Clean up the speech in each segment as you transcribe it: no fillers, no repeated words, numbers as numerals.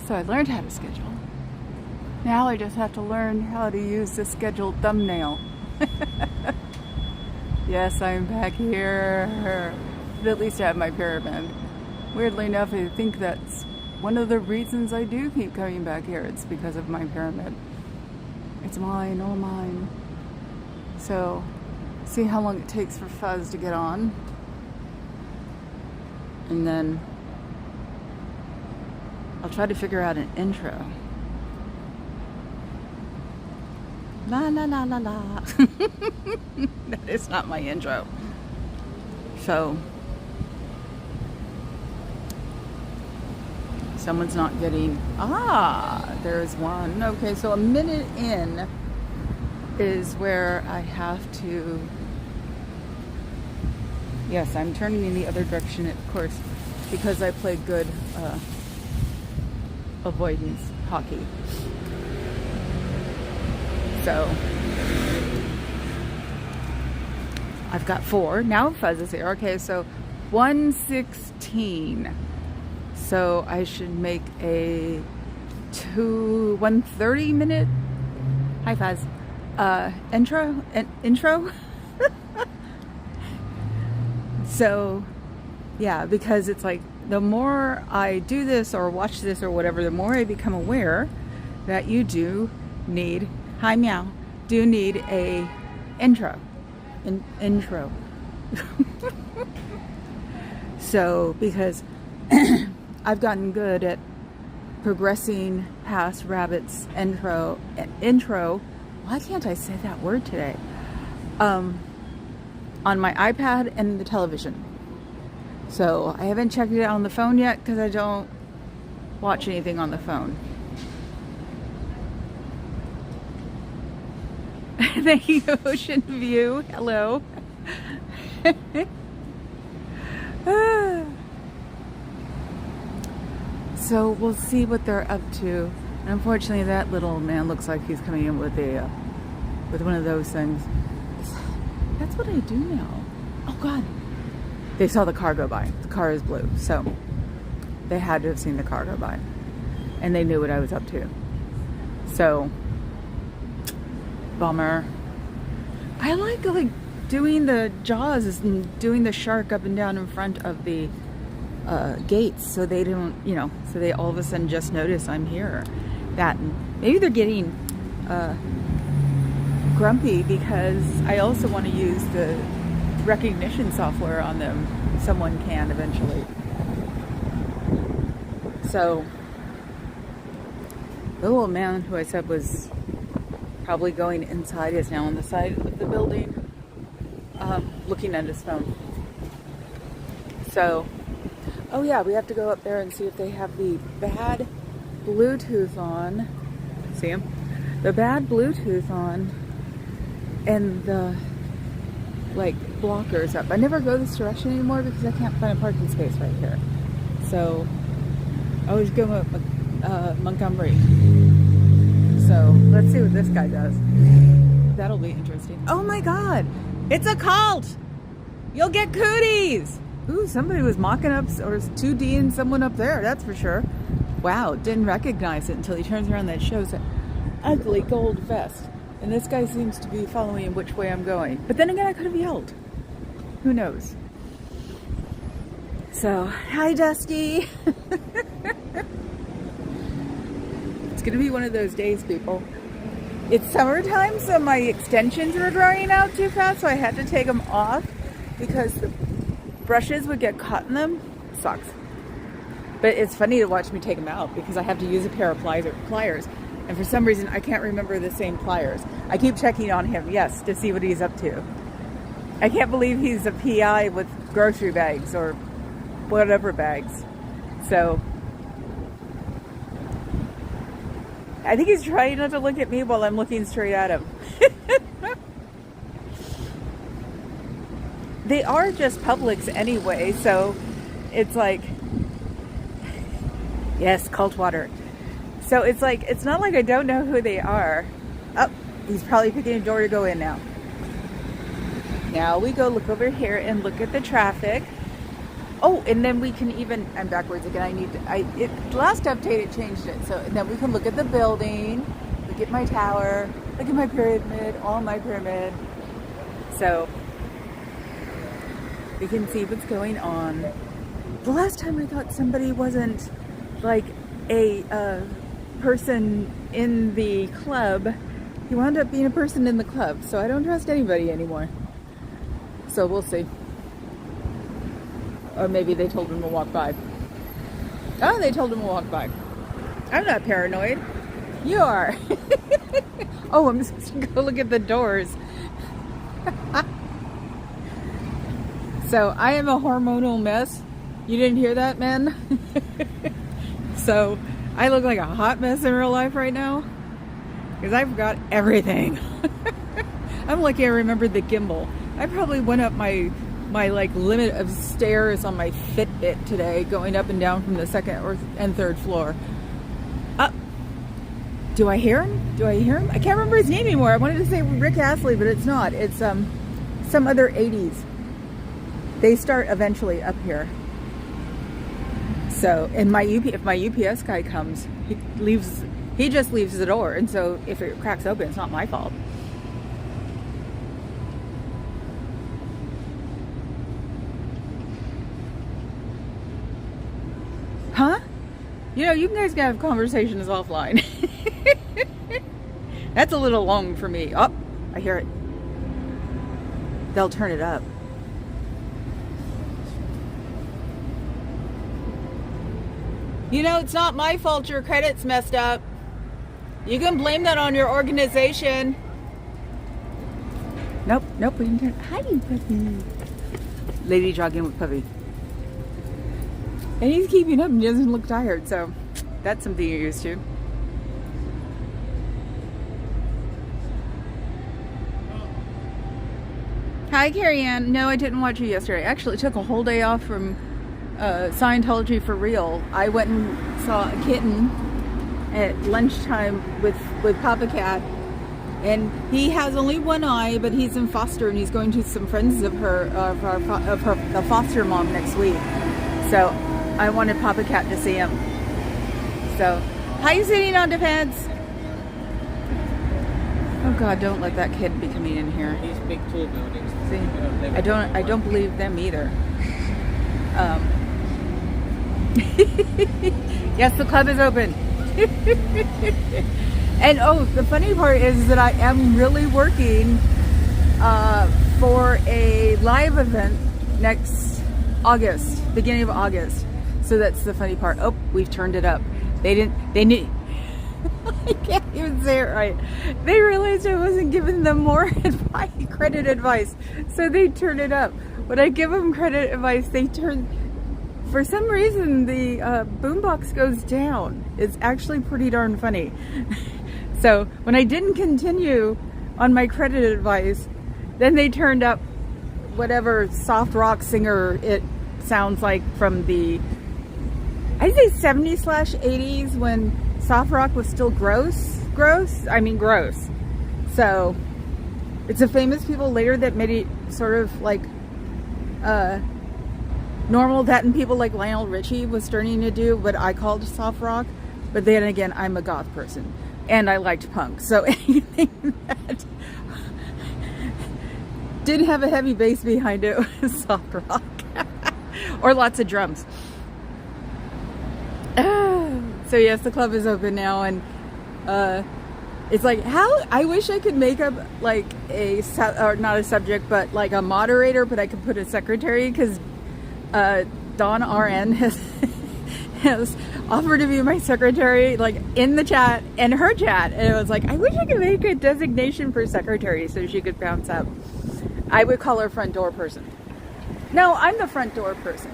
So I learned how to schedule. Now I just have to learn how to use the scheduled thumbnail. Yes, I'm back here. But at least I have my pyramid. Weirdly enough, I think that's one of the reasons I do keep coming back here. It's because of my pyramid. It's mine, all mine. So, see how long it takes for Fuzz to get on. And then I'll try to figure out an intro. La la la la la. That is not my intro. So, someone's not getting, there's one. Okay, so a minute in is where I have to, yes, I'm turning in the other direction, of course, because I play good avoidance hockey. So I've got 4. Now Fuzz is here. Okay, so 1:16. So I should make a 1:30 minute, hi Fuzz, intro. So yeah, because it's like the more I do this or watch this or whatever, the more I become aware that you do need, hi meow, do need a intro. Intro. So, because I've gotten good at progressing past Rabbit's intro, why can't I say that word today? On my iPad and the television. So I haven't checked it out on the phone yet because I don't watch anything on the phone. Thank you, Ocean View. Hello. So we'll see what they're up to. And unfortunately, that little man looks like he's coming in with a with one of those things. That's what I do now. Oh God. They saw the car go by. The car is blue, so they had to have seen the car go by, and they knew what I was up to. So, bummer. I like doing the jaws and doing the shark up and down in front of the gates, so they don't, so they all of a sudden just notice I'm here. That maybe they're getting grumpy because I also want to use the recognition software on them. Someone can eventually. So the little man who I said was probably going inside is now on the side of the building, looking at his phone. So, oh yeah, we have to go up there and see if they have the bad Bluetooth on. See him? The bad Bluetooth on and the blockers up. I never go this direction anymore because I can't find a parking space right here. So I always go up Montgomery. So let's see what this guy does. That'll be interesting. Oh my God, it's a cult. You'll get cooties. Ooh, somebody was mocking up or 2D'ing someone up there. That's for sure. Wow, didn't recognize it until he turns around and shows an ugly gold vest. And this guy seems to be following in which way I'm going. But then again, I could have yelled. Who knows? So, hi Dusty. It's gonna be one of those days, people. It's summertime, so my extensions were drying out too fast, so I had to take them off because the brushes would get caught in them. Sucks. But it's funny to watch me take them out because I have to use a pair of pliers. And for some reason, I can't remember the same pliers. I keep checking on him, yes, to see what he's up to. I can't believe he's a PI with grocery bags or whatever bags. So, I think he's trying not to look at me while I'm looking straight at him. They are just Publix anyway, so it's like, yes, cult water. So it's like, it's not like I don't know who they are. Oh, he's probably picking a door to go in now. Now we go look over here and look at the traffic. Oh, and then we can even, I'm backwards again, last update it changed it, so then we can look at the building, look at my tower, look at my pyramid, all my pyramid, so we can see what's going on. The last time I thought somebody wasn't like a person in the club, he wound up being a person in the club, so I don't trust anybody anymore. So we'll see. Or maybe they told him to walk by. Oh, they told him to walk by. I'm not paranoid. You are. Oh, I'm supposed to go look at the doors. So I am a hormonal mess. You didn't hear that, man? So I look like a hot mess in real life right now because I forgot everything. I'm lucky I remembered the gimbal. I probably went up my like limit of stairs on my Fitbit today, going up and down from the second and third floor. Do I hear him? Do I hear him? I can't remember his name anymore. I wanted to say Rick Astley, but it's not. It's some other 80s. They start eventually up here. So, and if my UPS guy comes, he just leaves the door, and so if it cracks open, it's not my fault. Huh? You know, you guys can have conversations offline. That's a little long for me. Oh, I hear it. They'll turn it up. You know, it's not my fault your credit's messed up. You can blame that on your organization. Nope, we can turn. Hi, puppy. Lady jogging with puppy. And he's keeping up and he doesn't look tired, so that's something you're used to. Hi, Carrie Ann. No, I didn't watch you yesterday. I actually took a whole day off from Scientology for real. I went and saw a kitten at lunchtime with Papa Cat, and he has only one eye, but he's in foster, and he's going to some friends of the foster mom next week. So I wanted Papa Cat to see him. So, how you sitting on defense? Oh God, don't let that kid be coming in here. These big tall buildings. See, I don't believe them either. Yes, the club is open. And oh, the funny part is that I am really working for a live event next August, beginning of August. So that's the funny part. Oh, we've turned it up. They knew. I can't even say it right. They realized I wasn't giving them more credit advice, so they turned it up. When I give them credit advice, they turn. For some reason, the boombox goes down. It's actually pretty darn funny. So when I didn't continue on my credit advice, then they turned up whatever soft rock singer it sounds like from the, I'd say 70s/80s when soft rock was still gross. So it's a famous people later that made it sort of like normal that, and people like Lionel Richie was starting to do what I called soft rock. But then again, I'm a goth person and I liked punk, so anything that didn't have a heavy bass behind it was soft rock. Or lots of drums. So yes, the club is open now, and it's like, how I wish I could make up like or not a subject, but like a moderator, but I could put a secretary, because Dawn RN has offered to be my secretary, like in the chat and her chat, and it was like, I wish I could make a designation for secretary so she could bounce up. I would call her front door person. No, I'm the front door person.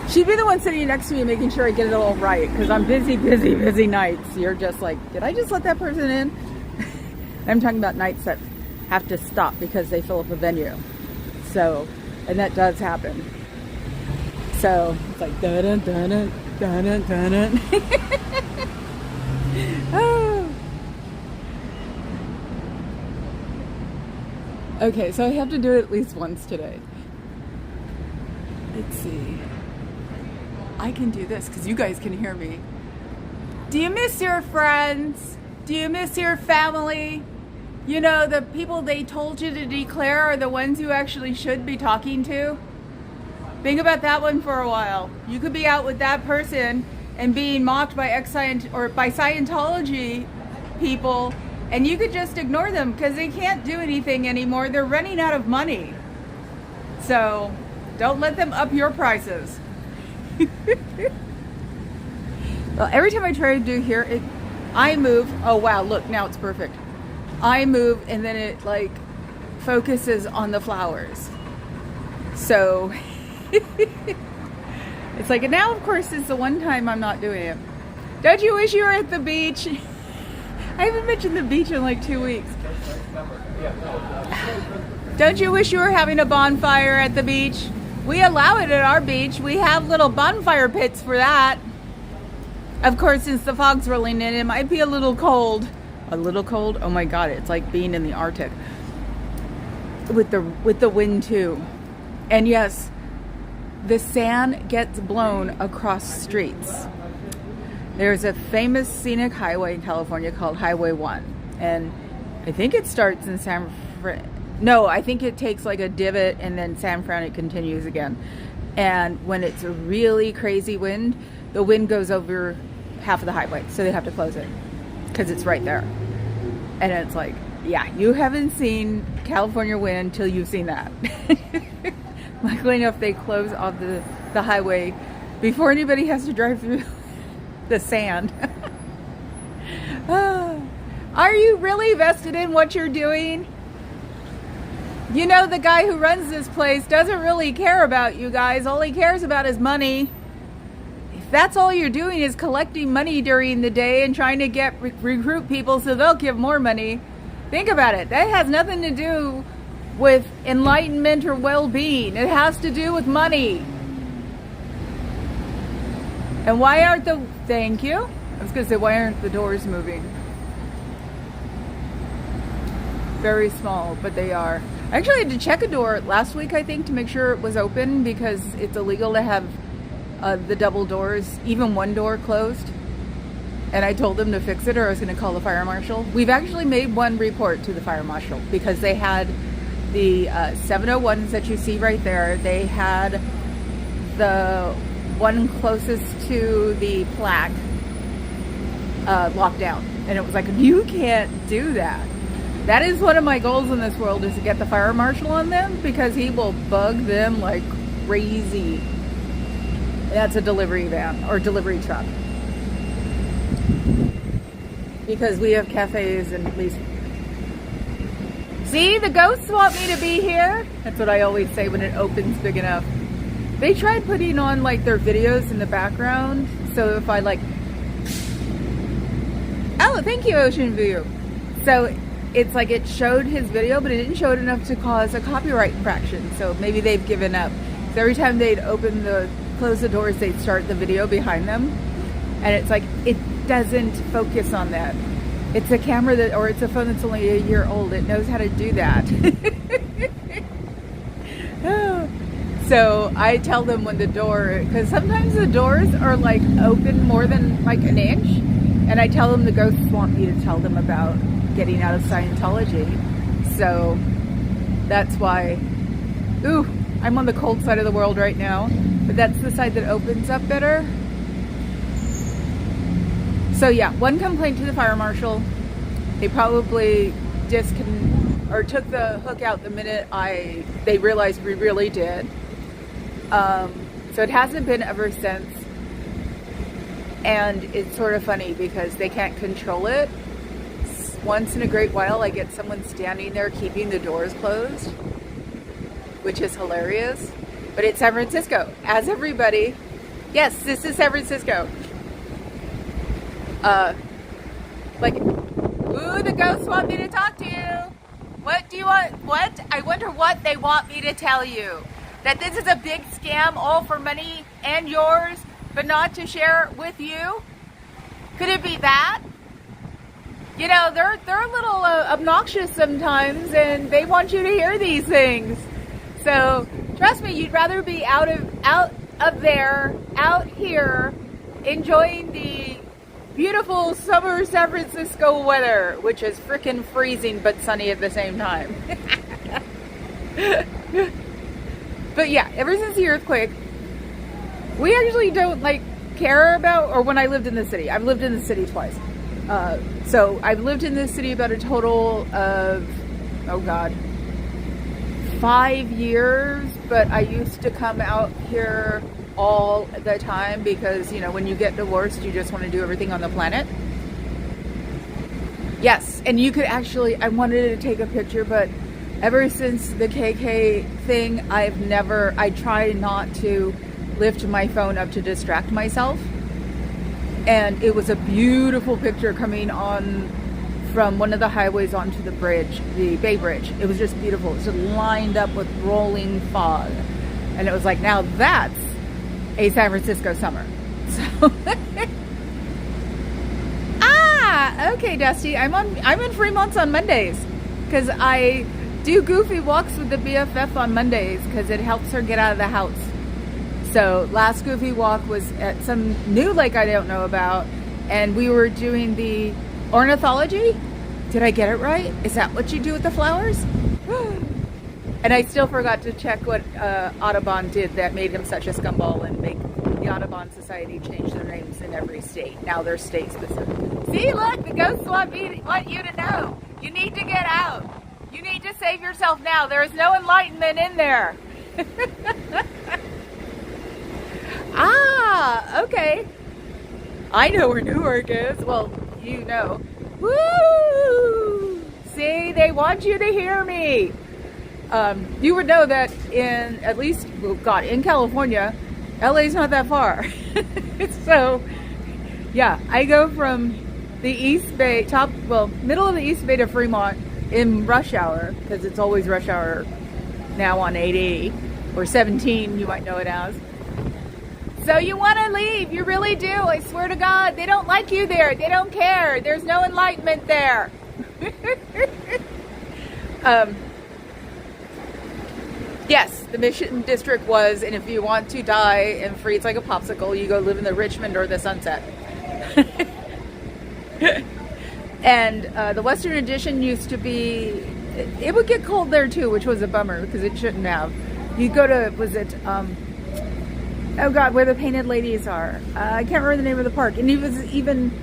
She'd be the one sitting next to me making sure I get it all right, because I'm busy nights. You're just like, did I just let that person in? I'm talking about nights that have to stop because they fill up a venue. So, and that does happen. So, it's like, dun dun dun dun dun dun dun. Oh. Okay, so I have to do it at least once today. Let's see. I can do this because you guys can hear me. Do you miss your friends? Do you miss your family? You know, the people they told you to declare are the ones you actually should be talking to. Think about that one for a while. You could be out with that person and being mocked by by Scientology people, and you could just ignore them because they can't do anything anymore. They're running out of money. So don't let them up your prices. Well, every time I try to do here, I move. Oh wow, look, now it's perfect. I move and then it like focuses on the flowers. So it's like, and now of course it's the one time I'm not doing it. Don't you wish you were at the beach? I haven't mentioned the beach in like 2 weeks. Don't you wish you were having a bonfire at the beach? We allow it at our beach. We have little bonfire pits for that. Of course, since the fog's rolling in, it might be a little cold. A little cold? Oh my God, it's like being in the Arctic. With the wind too. And yes, the sand gets blown across streets. There's a famous scenic highway in California called Highway 1. And I think it starts in San Fran. No, I think it takes like a divot and then San Fran it continues again. And when it's a really crazy wind, the wind goes over half of the highway. So they have to close it because it's right there. And it's like, yeah, you haven't seen California wind till you've seen that. Luckily enough, they close off the highway before anybody has to drive through the sand. Are you really vested in what you're doing? You know, the guy who runs this place doesn't really care about you guys. All he cares about is money. If that's all you're doing is collecting money during the day and trying to recruit people so they'll give more money, think about it. That has nothing to do with enlightenment or well-being. It has to do with money. And why aren't thank you. I was going to say, why aren't the doors moving? Very small, but they are. I actually had to check a door last week, I think, to make sure it was open because it's illegal to have the double doors, even one door closed. And I told them to fix it or I was going to call the fire marshal. We've actually made one report to the fire marshal because they had the 701s that you see right there. They had the one closest to the plaque locked down. And it was like, you can't do that. That is one of my goals in this world, is to get the fire marshal on them because he will bug them like crazy. That's a delivery van or delivery truck. Because we have cafes and at least... See, the ghosts want me to be here. That's what I always say when it opens big enough. They tried putting on like their videos in the background. So if I like... Oh, thank you, Ocean View. So it's like it showed his video, but it didn't show it enough to cause a copyright infraction. So maybe they've given up. So every time they'd close the doors, they'd start the video behind them. And it's like, it doesn't focus on that. It's a camera or it's a phone that's only a year old. It knows how to do that. So I tell them when the door, because sometimes the doors are like open more than like an inch. And I tell them the ghosts want me to tell them about getting out of Scientology. So that's why, ooh, I'm on the cold side of the world right now, but that's the side that opens up better. So yeah, one complaint to the fire marshal. They probably took the hook out the minute they realized we really did. So it hasn't been ever since. And it's sort of funny because they can't control it. Once in a great while, I get someone standing there keeping the doors closed, which is hilarious. But it's San Francisco, as everybody. Yes, this is San Francisco. Like, ooh, the ghosts want me to talk to you. What do you want? What? I wonder what they want me to tell you. That this is a big scam, all for money and yours, but not to share with you? Could it be that? You know, they're a little obnoxious sometimes, and they want you to hear these things. So try Trust me, you'd rather be out here, enjoying the beautiful summer San Francisco weather, which is frickin' freezing but sunny at the same time. But yeah, ever since the earthquake, we actually don't care about, or when I lived in the city, I've lived in the city twice. So I've lived in this city about a total of, 5 years, but I used to come out here all the time because, when you get divorced, you just want to do everything on the planet. Yes, and you could actually, I wanted to take a picture, but ever since the KK thing, I try not to lift my phone up to distract myself. And it was a beautiful picture coming on from one of the highways onto the bridge, the Bay Bridge. It was just beautiful. It was just lined up with rolling fog. And it was like, now that's a San Francisco summer. So okay, Dusty. I'm in Fremont on Mondays because I do goofy walks with the BFF on Mondays because it helps her get out of the house. So last goofy walk was at some new lake I don't know about, and we were doing the ornithology. Did I get it right? Is that what you do with the flowers? And I still forgot to check what Audubon did that made him such a scumball and make the Audubon Society change their names in every state. Now they're state specific. See, look, the ghosts want you to know. You need to get out. You need to save yourself now. There is no enlightenment in there. Okay. I know where Newark is. Well, you know. Woo! See, they want you to hear me. You would know that in in California, LA's not that far. So, yeah, I go from the East Bay, middle of the East Bay to Fremont in rush hour, because it's always rush hour now on 80 or 17, you might know it as. So you want to leave, you really do. I swear to God, they don't like you there. They don't care. There's no enlightenment there. Yes, the Mission District was, and if you want to die and freeze like a popsicle, you go live in the Richmond or the Sunset. And the Western Addition used to be, it would get cold there too, which was a bummer because it shouldn't have. You go to, oh God, where the painted ladies are. I can't remember the name of the park. And it was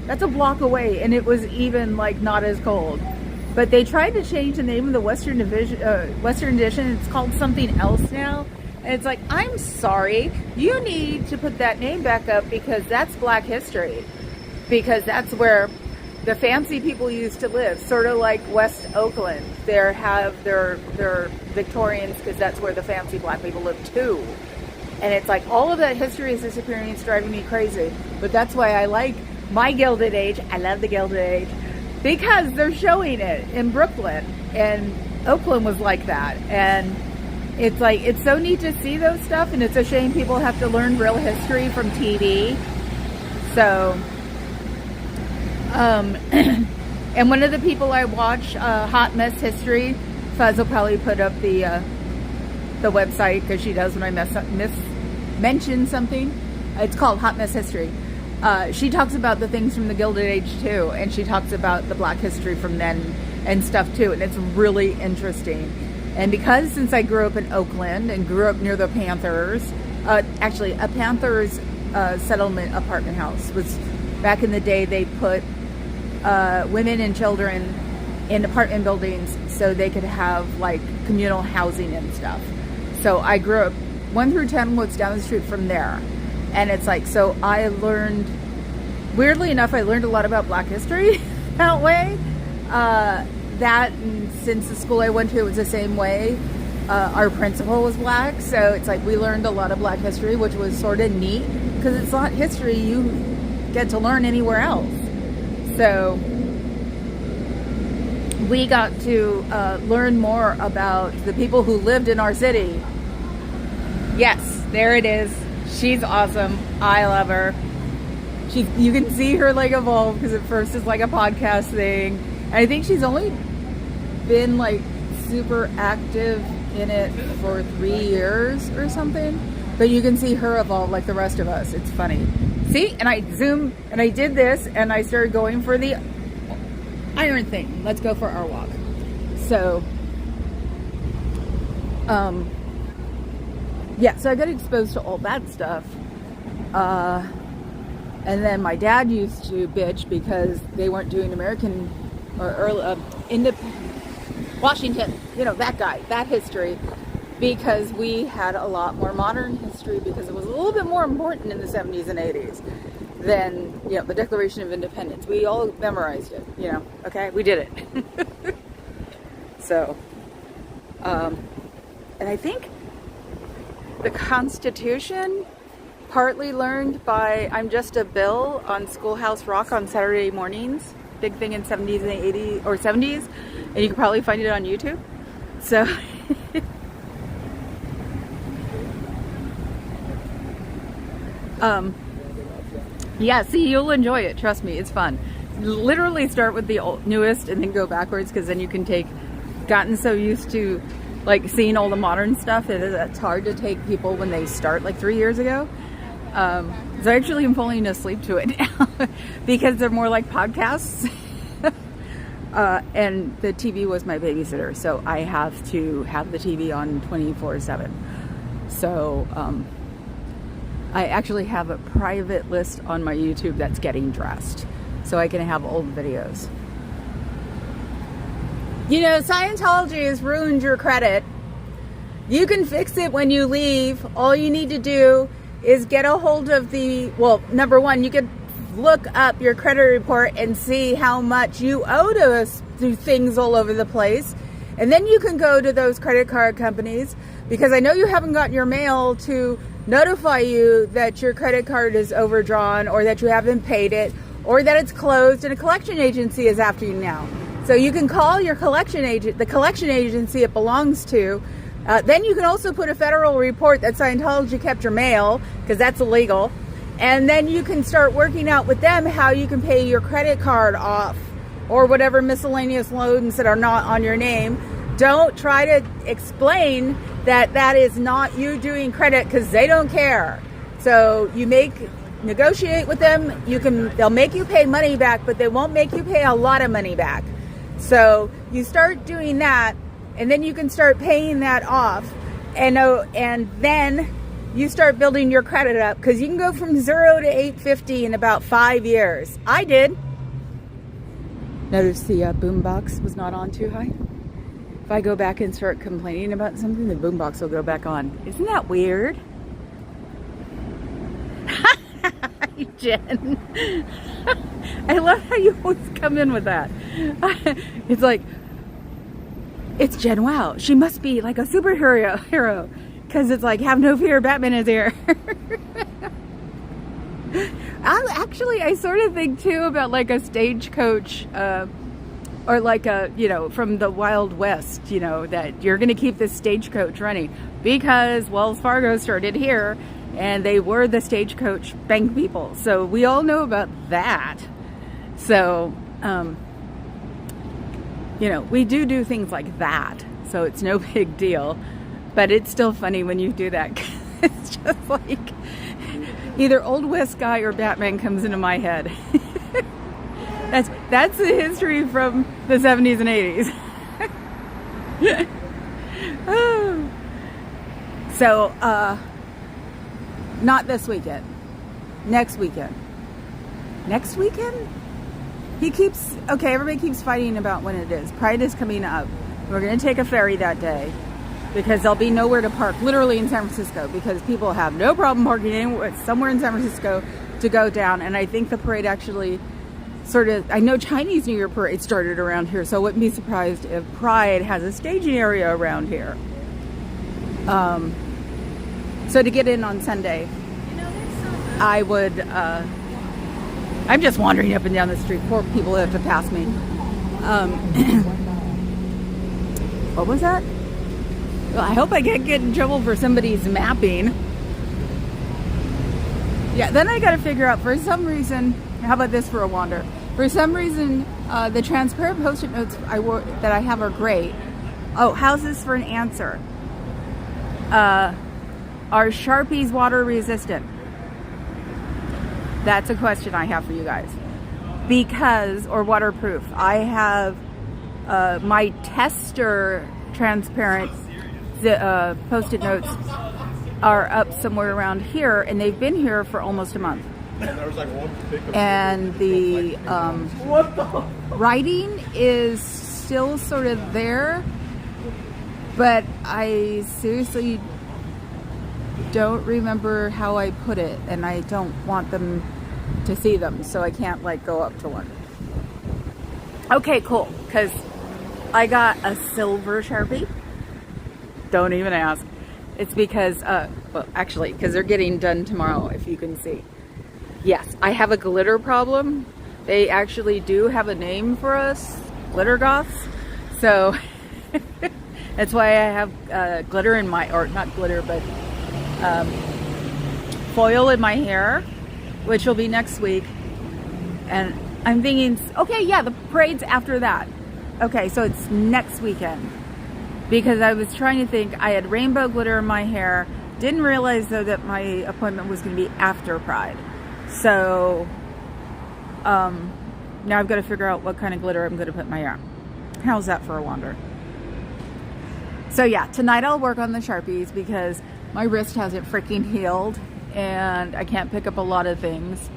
that's a block away, and it was even not as cold. But they tried to change the name of the Western Edition. It's called something else now. And it's like, I'm sorry, you need to put that name back up because that's Black history. Because that's where the fancy people used to live, sort of like West Oakland. They're Victorians because that's where the fancy Black people live too. And it's like all of that history is disappearing. It's driving me crazy. But that's why I like my Gilded Age. I love the Gilded Age because they're showing it in Brooklyn, and Oakland was like that. And it's like, it's so neat to see those stuff, and it's a shame people have to learn real history from TV. So, and one of the people I watch, Hot Mess History, Fuzz will probably put up the website because she does when I mention something. It's called Hot Mess History. She talks about the things from the Gilded Age too, and she talks about the Black history from then and stuff too, and it's really interesting. And because since I grew up in Oakland and grew up near the Panthers, actually a Panthers settlement apartment house was, back in the day they put women and children in apartment buildings so they could have communal housing and stuff. So I grew up, 1 through 10 was down the street from there. And it's so I learned, weirdly enough, I learned a lot about Black history that way. And since the school I went to, it was the same way. Our principal was Black. So it's we learned a lot of Black history, which was sort of neat because it's not history you get to learn anywhere else. So we got to learn more about the people who lived in our city. Yes, there it is. She's awesome. I love her. You can see her evolve because at first it's a podcast thing. And I think she's only been super active in it for 3 years or something. But you can see her evolve like the rest of us. It's funny. See? And I zoomed and I did this and I started going for the iron thing. Let's go for our walk. So, yeah, so I got exposed to all that stuff. And then my dad used to bitch because they weren't doing American or early, Washington, you know, that guy, that history, because we had a lot more modern history because it was a little bit more important in the 70s and 80s than, you know, the Declaration of Independence. We all memorized it, you know, okay? We did it. So, and I think the Constitution, partly learned by I'm Just a Bill on Schoolhouse Rock on Saturday mornings. Big thing in 70s and 80s, or 70s. And you can probably find it on YouTube. So, yeah, see, you'll enjoy it. Trust me, it's fun. Literally start with the newest and then go backwards, because then you can gotten so used to like seeing all the modern stuff that it's hard to take people when they start like 3 years ago. So I actually am falling asleep to it now because they're more like podcasts. And the TV was my babysitter, so I have to have the TV on 24/7. So I actually have a private list on my YouTube that's getting dressed, so I can have old videos. You know, Scientology has ruined your credit. You can fix it when you leave. All you need to do is get a hold of well, number one, you could look up your credit report and see how much you owe to us through things all over the place. And then you can go to those credit card companies, because I know you haven't gotten your mail to notify you that your credit card is overdrawn, or that you haven't paid it, or that it's closed and a collection agency is after you now. So you can call your collection agent, the collection agency it belongs to. Then you can also put a federal report that Scientology kept your mail, because that's illegal. And then you can start working out with them how you can pay your credit card off, or whatever miscellaneous loans that are not on your name. Don't try to explain that that is not you doing credit, because they don't care. So you negotiate with them. They'll make you pay money back, but they won't make you pay a lot of money back. So you start doing that, and then you can start paying that off, and then you start building your credit up, because you can go from 0 to 850 in about 5 years. I did. Notice the boombox was not on too high. If I go back and start complaining about something, the boombox will go back on. Isn't that weird? Jen. I love how you always come in with that. It's like, it's Jen. Wow, she must be like a superhero, because it's like, have no fear, Batman is here. I sort of think too about like a stagecoach, or like a, you know, from the Wild West, you know, that you're going to keep this stagecoach running because Wells Fargo started here and they were the stagecoach bank people. So we all know about that. So, you know, we do things like that. So it's no big deal, but it's still funny when you do that. It's just like either Old West guy or Batman comes into my head. That's the history from the 70s and 80s. Oh. So, not this weekend. Next weekend. Next weekend? Everybody keeps fighting about when it is. Pride is coming up. We're going to take a ferry that day, because there'll be nowhere to park, literally in San Francisco, because people have no problem parking anywhere, somewhere in San Francisco to go down. And I think the parade actually I know Chinese New Year parade started around here, so I wouldn't be surprised if Pride has a staging area around here. So to get in on Sunday, I would, I'm just wandering up and down the street. Poor people have to pass me. What was that? Well, I hope I get in trouble for somebody's mapping. Yeah, then I got to figure out, for some reason, how about this for a wander? For some reason, the transparent Post-it notes that I have are great. Oh, how's this for an answer? Are Sharpies water resistant? That's a question I have for you guys. Because, or waterproof. I have my tester transparent post-it notes are up somewhere around here, and they've been here for almost a month. And the writing is still sort of there, but I seriously don't remember how I put it, and I don't want them to see them, so I can't like go up to one. Okay, cool, because I got a silver Sharpie. Don't even ask. It's because, well, actually, because they're getting done tomorrow, if you can see. Yes, I have a glitter problem. They actually do have a name for us, glitter goths. So that's why I have glitter in my, or not glitter, but foil in my hair, which will be next week. And I'm thinking, okay, yeah, the parade's after that. Okay, so it's next weekend. Because I was trying to think, I had rainbow glitter in my hair. Didn't realize though that my appointment was going to be after Pride. So now I've got to figure out what kind of glitter I'm going to put in my hair. How's that for a wander? So yeah, tonight I'll work on the Sharpies because my wrist hasn't freaking healed and I can't pick up a lot of things.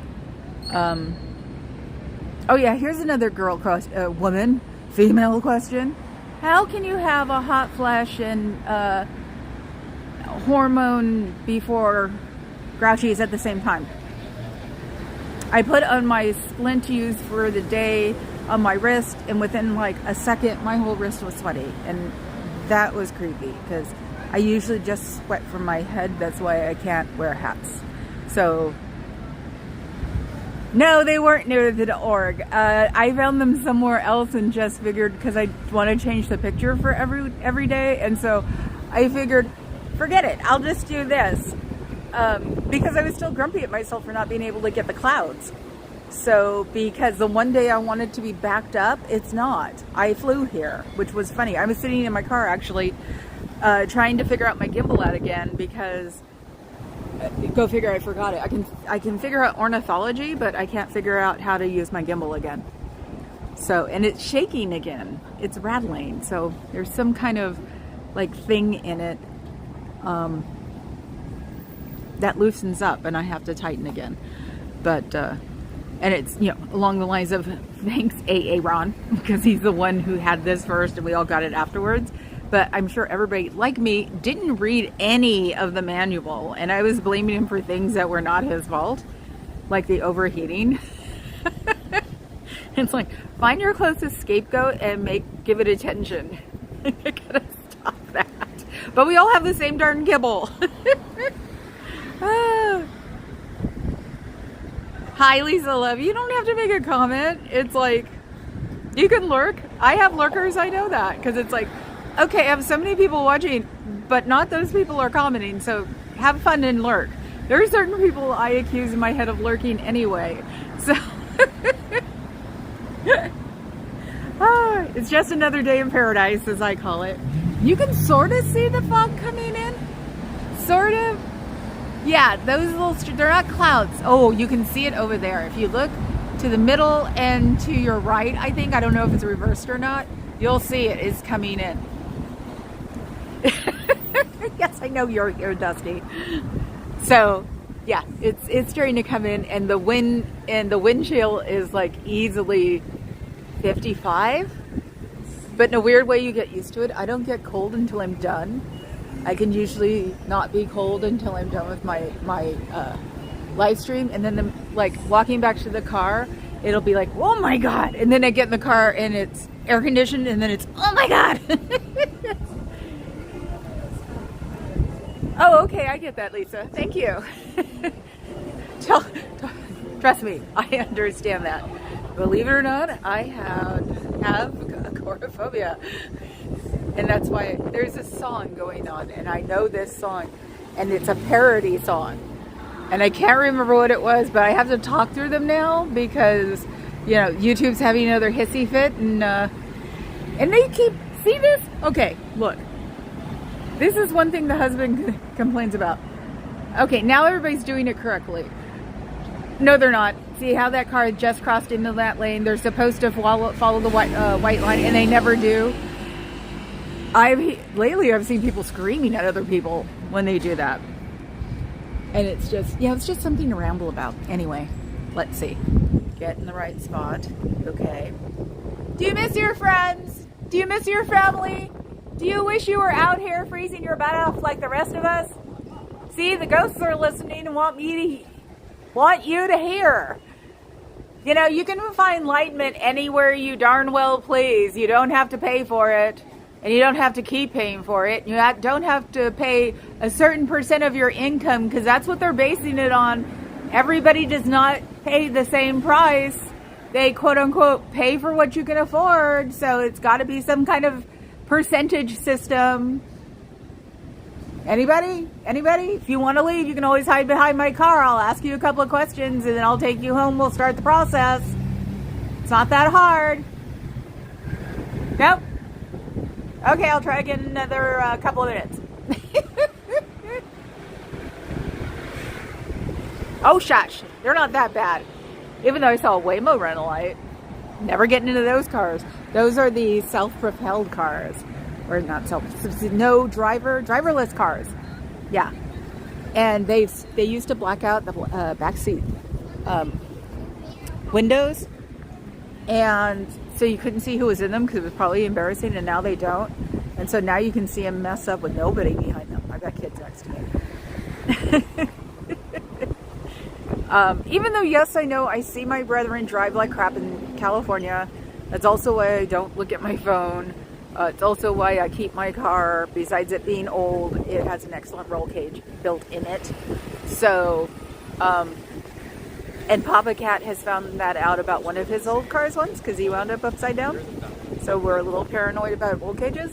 Oh yeah, here's another woman, female question. How can you have a hot flash and hormone before grouchies at the same time? I put on my splint use for the day on my wrist, and within like a second, my whole wrist was sweaty, and that was creepy because I usually just sweat from my head. That's why I can't wear hats. So, no, they weren't near the org. I found them somewhere else and just figured because I want to change the picture for every day, and so I figured, forget it. I'll just do this. Because I was still grumpy at myself for not being able to get the clouds. So, because the one day I wanted to be backed up, it's not. I flew here, which was funny. I was sitting in my car actually trying to figure out my gimbal out again because, go figure, I forgot it. I can figure out ornithology, but I can't figure out how to use my gimbal again. So, and it's shaking again. It's rattling. So there's some kind of like thing in it. That loosens up and I have to tighten again. But, and it's, you know, along the lines of thanks AA Ron, because he's the one who had this first and we all got it afterwards. But I'm sure everybody, like me, didn't read any of the manual and I was blaming him for things that were not his fault, like the overheating. It's like, find your closest scapegoat and give it attention. I gotta stop that. But we all have the same darn kibble. Hi Lisa Love, you don't have to make a comment. It's like, you can lurk. I have lurkers, I know that, because it's like, okay, I have so many people watching, but not those people are commenting, so have fun and lurk. There are certain people I accuse in my head of lurking anyway, so it's just another day in paradise, as I call it. You can sort of see the fog coming in, sort of. Yeah, those little, they're not clouds. Oh, you can see it over there. If you look to the middle and to your right, I think, I don't know if it's reversed or not, you'll see it is coming in. Yes, I know you're dusty. So, yeah, it's starting to come in, and the wind and the wind chill is like easily 55. But in a weird way, you get used to it. I don't get cold until I'm done. I can usually not be cold until I'm done with my live stream, and then like walking back to the car, it'll be like, oh my god, and then I get in the car and it's air conditioned, and then it's, oh my god. Oh, okay, I get that, Lisa. Thank you. Trust me, I understand that. Believe it or not, I have agoraphobia. And that's why there's a song going on, and I know this song, and it's a parody song. And I can't remember what it was, but I have to talk through them now because, you know, YouTube's having another hissy fit, and they keep, see this? Okay, look. This is one thing the husband complains about. Okay, now everybody's doing it correctly. No, they're not. See how that car just crossed into that lane? They're supposed to follow the white line, and they never do. Lately I've seen people screaming at other people when they do that. And it's just, yeah, it's just something to ramble about. Anyway, let's see. Get in the right spot. Okay. Do you miss your friends? Do you miss your family? Do you wish you were out here freezing your butt off like the rest of us? See, the ghosts are listening and want you to hear. You know, you can find enlightenment anywhere you darn well please. You don't have to pay for it. And you don't have to keep paying for it. You don't have to pay a certain percent of your income, because that's what they're basing it on. Everybody does not pay the same price. They quote unquote pay for what you can afford. So it's got to be some kind of percentage system. Anybody? If you want to leave, you can always hide behind my car. I'll ask you a couple of questions and then I'll take you home. We'll start the process. It's not that hard. Nope. Okay, I'll try again in another couple of minutes. Oh, shush. They're not that bad. Even though I saw a Waymo run a light. Never getting into those cars. Those are the self-propelled cars. Or not driverless cars. Yeah. And they used to black out the back seat windows. And so you couldn't see who was in them because it was probably embarrassing, and now they don't. And so now you can see them mess up with nobody behind them. I've got kids next to me. Even though, yes, I know I see my brethren drive like crap in California. That's also why I don't look at my phone. It's also why I keep my car, besides it being old, it has an excellent roll cage built in it. So, and Papa Cat has found that out about one of his old cars once, because he wound up upside down. So we're a little paranoid about roll cages.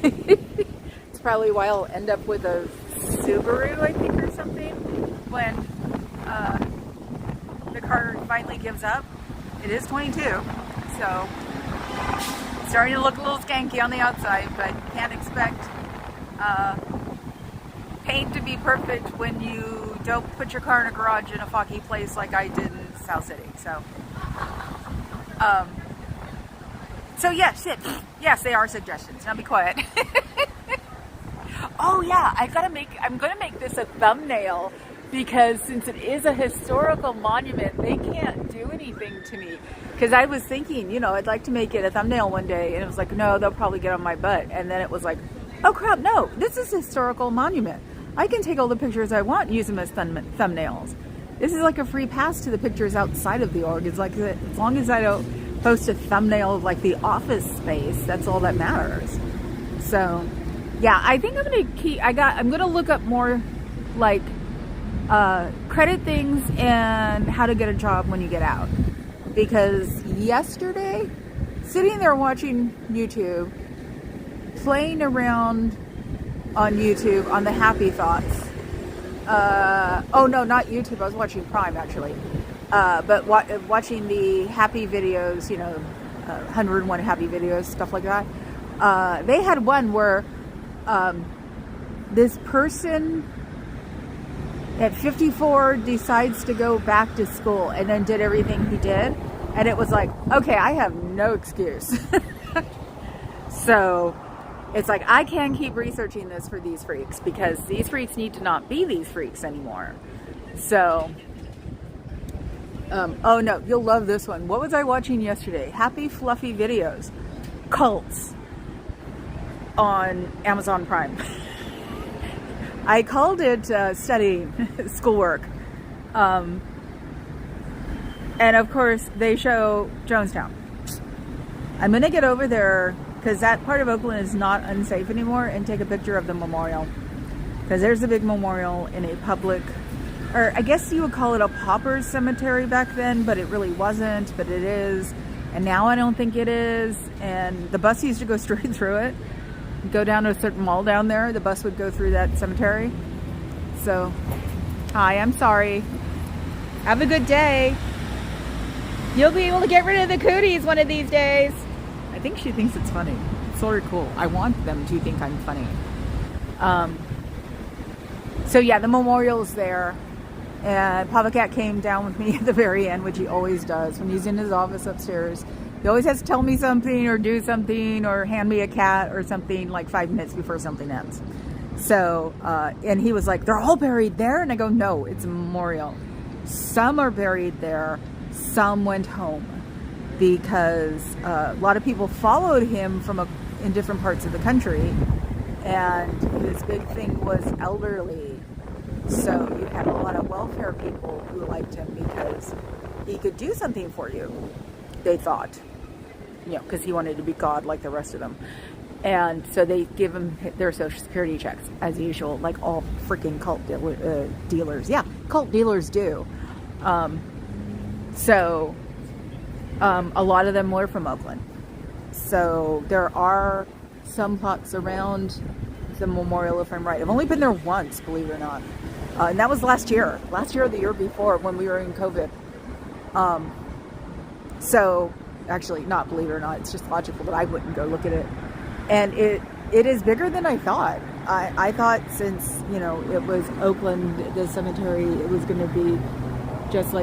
It's probably why I'll end up with a Subaru, I think, or something, when the car finally gives up. It is 22, so it's starting to look a little skanky on the outside, but can't expect paint to be perfect when you don't put your car in a garage in a foggy place like I did in South City. So yeah, shit. Yes, they are suggestions. Now be quiet. Oh yeah, I'm gonna make this a thumbnail, because since it is a historical monument, they can't do anything to me. Because I was thinking, you know, I'd like to make it a thumbnail one day, and it was like, no, they'll probably get on my butt. And then it was like, oh crap, no, this is a historical monument. I can take all the pictures I want and use them as thumbnails. This is like a free pass to the pictures outside of the org. It's like, as long as I don't post a thumbnail of like the office space, that's all that matters. So yeah, I think I'm gonna look up more like credit things and how to get a job when you get out. Because yesterday, sitting there watching YouTube, playing around on YouTube on the Happy Thoughts. Oh no, not YouTube. I was watching Prime actually. But watching the happy videos, you know, 101 happy videos, stuff like that. They had one where this person at 54 decides to go back to school and then did everything he did. And it was like, okay, I have no excuse. So it's like, I can't keep researching this for these freaks, because these freaks need to not be these freaks anymore. So, oh no, you'll love this one. What was I watching yesterday? Happy Fluffy Videos. Cults on Amazon Prime. I called it studying schoolwork. And of course, they show Jonestown. I'm going to get over there, because that part of Oakland is not unsafe anymore, and take a picture of the memorial. Because there's a big memorial in a public, or I guess you would call it a pauper's cemetery back then, but it really wasn't, but it is. And now I don't think it is. And the bus used to go straight through it. Go down to a certain mall down there, the bus would go through that cemetery. So, hi, I'm sorry. Have a good day. You'll be able to get rid of the cooties one of these days. I think she thinks it's funny. It's sort of cool. I want them to think I'm funny. So yeah, the memorial's there. And Papa Cat came down with me at the very end, which he always does when he's in his office upstairs. He always has to tell me something or do something or hand me a cat or something like 5 minutes before something ends. So, and he was like, they're all buried there? And I go, no, it's a memorial. Some are buried there. Some went home because a lot of people followed him in different parts of the country. And his big thing was elderly. So you had a lot of welfare people who liked him because he could do something for you, they thought. You know, because he wanted to be God like the rest of them. And so they give him their Social Security checks, as usual, like all freaking cult dealers. Yeah, cult dealers do. A lot of them were from Oakland. So there are some plots around the memorial, if I'm right. I've only been there once, believe it or not. And that was last year or the year before when we were in COVID. So actually, not believe it or not, it's just logical that I wouldn't go look at it. And it is bigger than I thought. I thought since, you know, it was Oakland, the cemetery, it was going to be just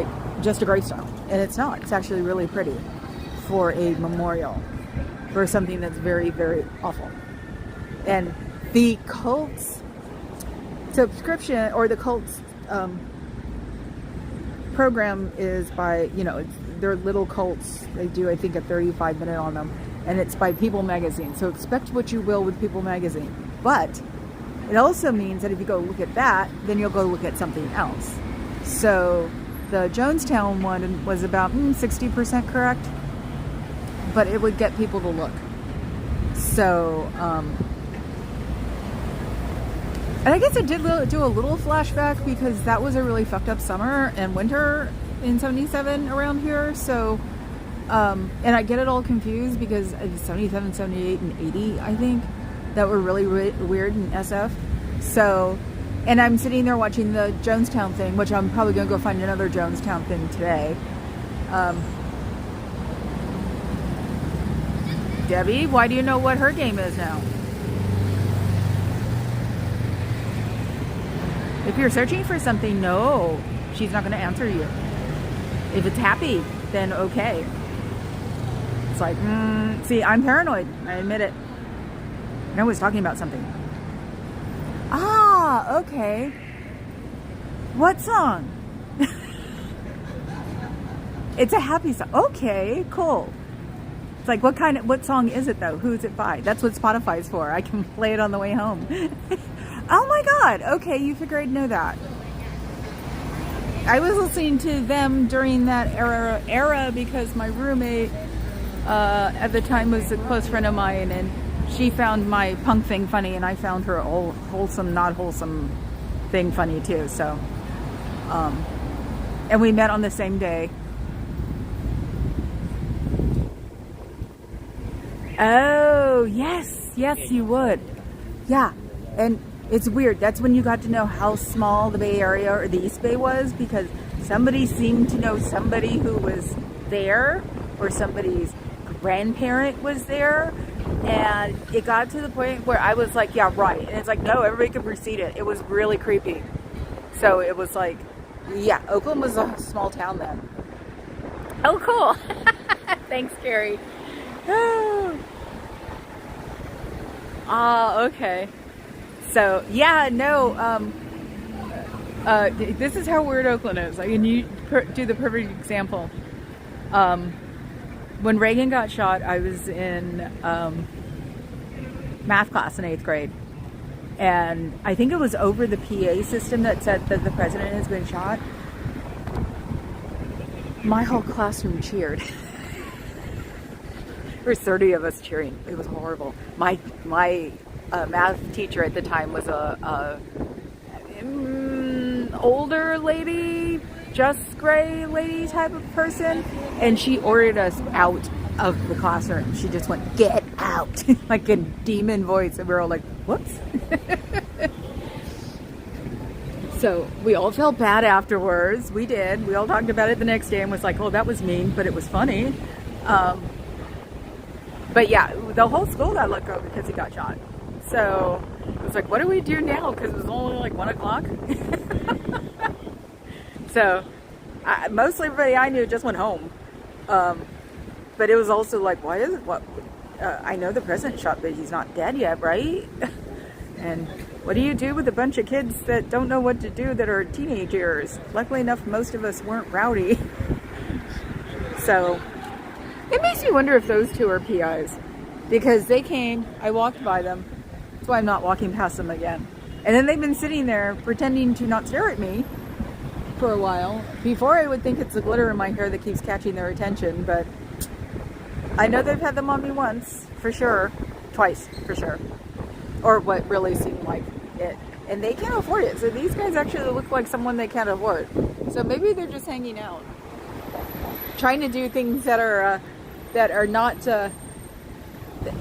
a gravestone. And it's not. It's actually really pretty for a memorial for something that's very, very awful. And the cult's subscription, or the cult's program is by, you know, they're little cults. They do, I think, a 35-minute on them. And it's by People Magazine. So expect what you will with People Magazine. But it also means that if you go look at that, then you'll go look at something else. So the Jonestown one was about 60% correct. But it would get people to look. So, and I guess it did do a little flashback because that was a really fucked up summer and winter in 77 around here. So, and I get it all confused because 77, 78, and 80, I think, that were really weird in SF. So, and I'm sitting there watching the Jonestown thing, which I'm probably going to go find another Jonestown thing today. Debbie, why do you know what her game is now? If you're searching for something, no, she's not going to answer you. If it's happy, then okay. It's like, see, I'm paranoid. I admit it. I was talking about something. Ah, okay. What song? It's a happy song. Okay, cool. It's like, what song is it though? Who's it by? That's what Spotify's for. I can play it on the way home. Oh my God. Okay, you figure I'd know that. I was listening to them during that era because my roommate at the time was a close friend of mine, and she found my punk thing funny, and I found her old wholesome, not wholesome thing funny too. So, and we met on the same day. Oh, yes, you would. Yeah, and it's weird. That's when you got to know how small the Bay Area or the East Bay was, because somebody seemed to know somebody who was there, or somebody's grandparent was there, and it got to the point where I was like, yeah, right. And it's like, no, everybody could precede it. It was really creepy. So it was like, yeah, Oakland was a small town then. Oh, cool. Thanks, Carrie. Okay. So, yeah, no, this is how weird Oakland is. Like, and you do the perfect example. When Reagan got shot, I was in math class in 8th grade. And I think it was over the PA system that said that the president has been shot. My whole classroom cheered. There were 30 of us cheering. It was horrible. My math teacher at the time was a older lady, just gray lady type of person, and she ordered us out of the classroom. She just went, "Get out," like a demon voice, and we were all like, "Whoops." So we all felt bad afterwards. We did. We all talked about it the next day and was like, "Oh, that was mean, but it was funny." But yeah, the whole school got let go because he got shot. So was like, what do we do now? Because it was only like 1 o'clock. So, mostly everybody I knew just went home. But it was also like, why is it? What? I know the president shot, but he's not dead yet, right? And what do you do with a bunch of kids that don't know what to do that are teenagers? Luckily enough, most of us weren't rowdy. So, it makes me wonder if those two are PIs. Because they came, I walked by them. That's why I'm not walking past them again. And then they've been sitting there pretending to not stare at me for a while. Before I would think it's the glitter in my hair that keeps catching their attention, but I know they've had them on me once, for sure. Twice, for sure. Or what really seemed like it. And they can't afford it. So these guys actually look like someone they can't afford. So maybe they're just hanging out. Trying to do things that are not,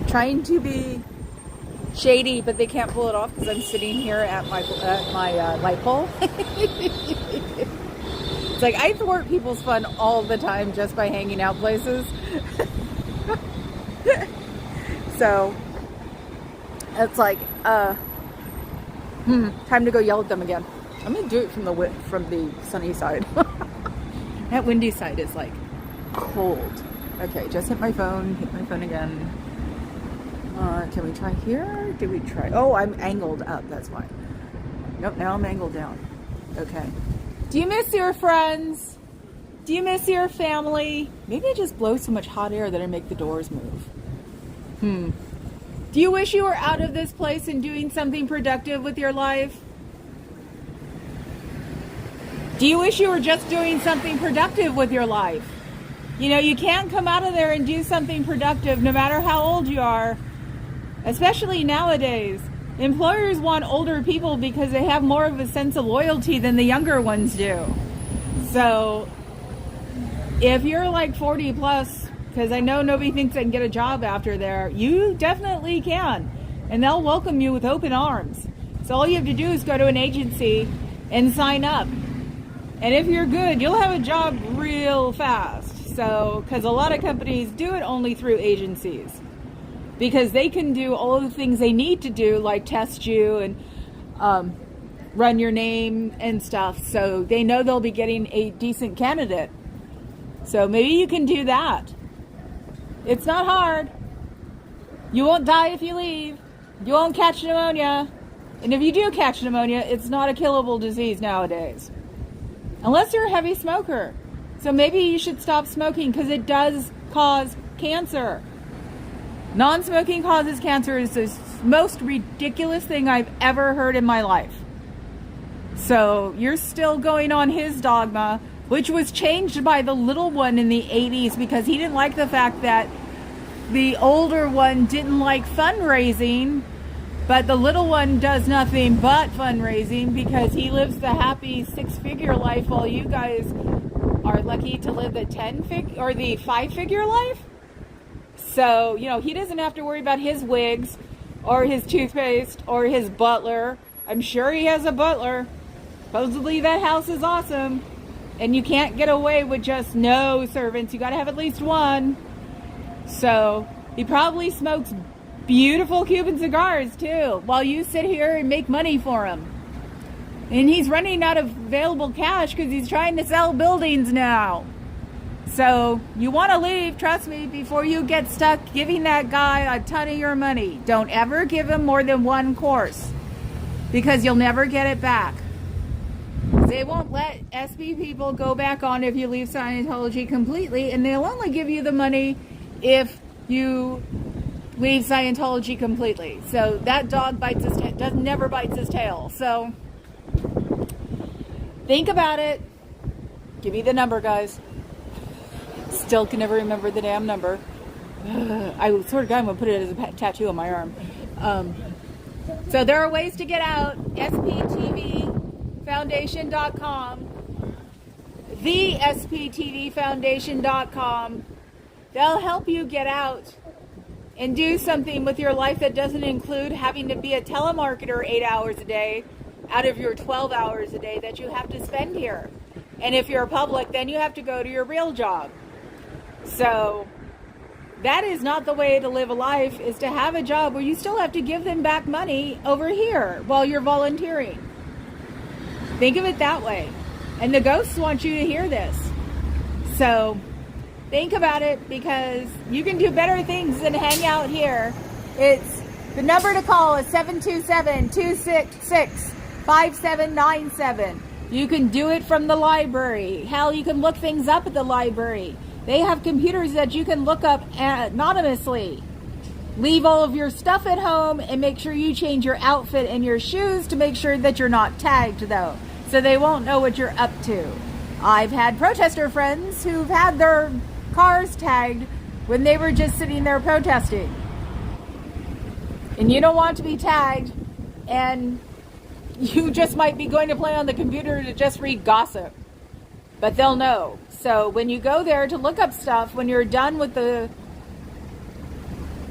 trying to be shady, but they can't pull it off because I'm sitting here at my light pole. It's like I thwart people's fun all the time just by hanging out places. So it's like, time to go yell at them again. I'm gonna do it from the sunny side. That windy side is like cold. Okay, just hit my phone again. Can we try here? Did we try? Oh, I'm angled up, that's why. Nope, now I'm angled down. Okay. Do you miss your friends? Do you miss your family? Maybe I just blow so much hot air that I make the doors move. Do you wish you were out of this place and doing something productive with your life? Do you wish you were just doing something productive with your life? You know, you can't come out of there and do something productive no matter how old you are. Especially nowadays. Employers want older people because they have more of a sense of loyalty than the younger ones do. So, if you're like 40 plus, because I know nobody thinks they can get a job after there, you definitely can. And they'll welcome you with open arms. So all you have to do is go to an agency and sign up. And if you're good, you'll have a job real fast. So, because a lot of companies do it only through agencies. Because they can do all of the things they need to do, like test you and run your name and stuff. So they know they'll be getting a decent candidate. So maybe you can do that. It's not hard. You won't die if you leave. You won't catch pneumonia. And if you do catch pneumonia, it's not a killable disease nowadays. Unless you're a heavy smoker. So maybe you should stop smoking because it does cause cancer. Non-smoking causes cancer is the most ridiculous thing I've ever heard in my life. So you're still going on his dogma, which was changed by the little one in the 80s because he didn't like the fact that the older one didn't like fundraising, but the little one does nothing but fundraising because he lives the happy 6-figure life while you guys are lucky to live the 5-figure life. So, you know, he doesn't have to worry about his wigs or his toothpaste or his butler. I'm sure he has a butler. Supposedly that house is awesome. And you can't get away with just no servants. You got to have at least one. So, he probably smokes beautiful Cuban cigars too, while you sit here and make money for him. And he's running out of available cash because he's trying to sell buildings now. So, you want to leave, trust me, before you get stuck giving that guy a ton of your money. Don't ever give him more than one course, because you'll never get it back. They won't let SB people go back on if you leave Scientology completely, and they'll only give you the money if you leave Scientology completely. So, that dog never bites his tail. So, think about it. Give me the number, guys. Still can never remember the damn number. I swear to God, I'm going to put it as a tattoo on my arm. So there are ways to get out. SPTVFoundation.com. The SPTVFoundation.com. They'll help you get out and do something with your life that doesn't include having to be a telemarketer 8 hours a day out of your 12 hours a day that you have to spend here. And if you're a public, then you have to go to your real job. So, that is not the way to live a life, is to have a job where you still have to give them back money over here while you're volunteering. Think of it that way. And the ghosts want you to hear this. So think about it, because you can do better things than hang out here. It's the number to call is 727-266-5797. You can do it from the library. Hell, you can look things up at the library. They have computers that you can look up anonymously. Leave all of your stuff at home and make sure you change your outfit and your shoes to make sure that you're not tagged, though, so they won't know what you're up to. I've had protester friends who've had their cars tagged when they were just sitting there protesting. And you don't want to be tagged, and you just might be going to play on the computer to just read gossip. But they'll know. So when you go there to look up stuff, when you're done with the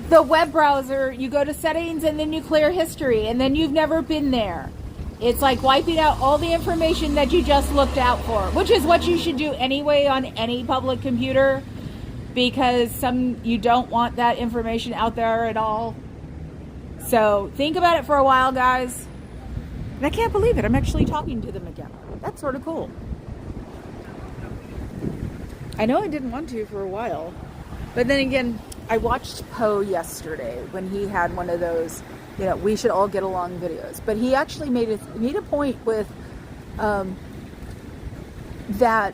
web browser, you go to settings and then you clear history, and then you've never been there. It's like wiping out all the information that you just looked out for, which is what you should do anyway on any public computer, because you don't want that information out there at all. So think about it for a while, guys. And I can't believe it. I'm actually talking to them again. That's sort of cool. I know I didn't want to for a while, but then again, I watched Poe yesterday when he had one of those, we should all get along videos. But he actually made a point with that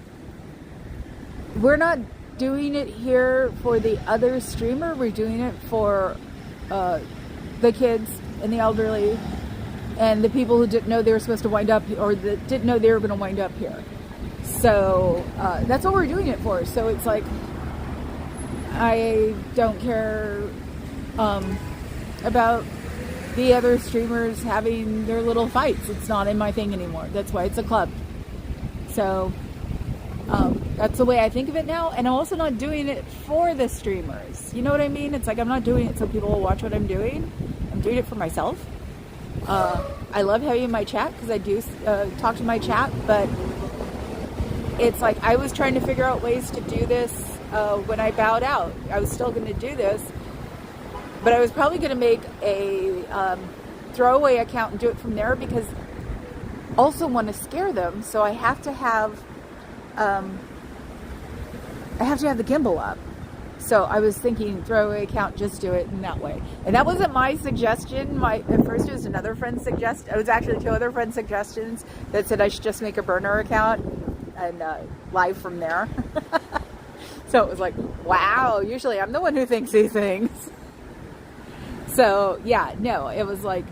we're not doing it here for the other streamer. We're doing it for the kids and the elderly and the people who didn't know they were supposed to wind up, or that didn't know they were going to wind up here. So that's what we're doing it for. So it's like, I don't care about the other streamers having their little fights. It's not in my thing anymore. That's why it's a club. So that's the way I think of it now. And I'm also not doing it for the streamers. You know what I mean? It's like, I'm not doing it so people will watch what I'm doing. I'm doing it for myself. I love having my chat, because I do talk to my chat, but it's like, I was trying to figure out ways to do this when I bowed out. I was still going to do this, but I was probably going to make a throwaway account and do it from there, because I also want to scare them. So I have to have the gimbal up. So I was thinking throwaway account, just do it in that way. And that wasn't my suggestion. At first it was another friend's suggestion. It was actually two other friends' suggestions that said I should just make a burner account and live from there. So it was like, wow, usually I'm the one who thinks these things. So yeah, no, it was like,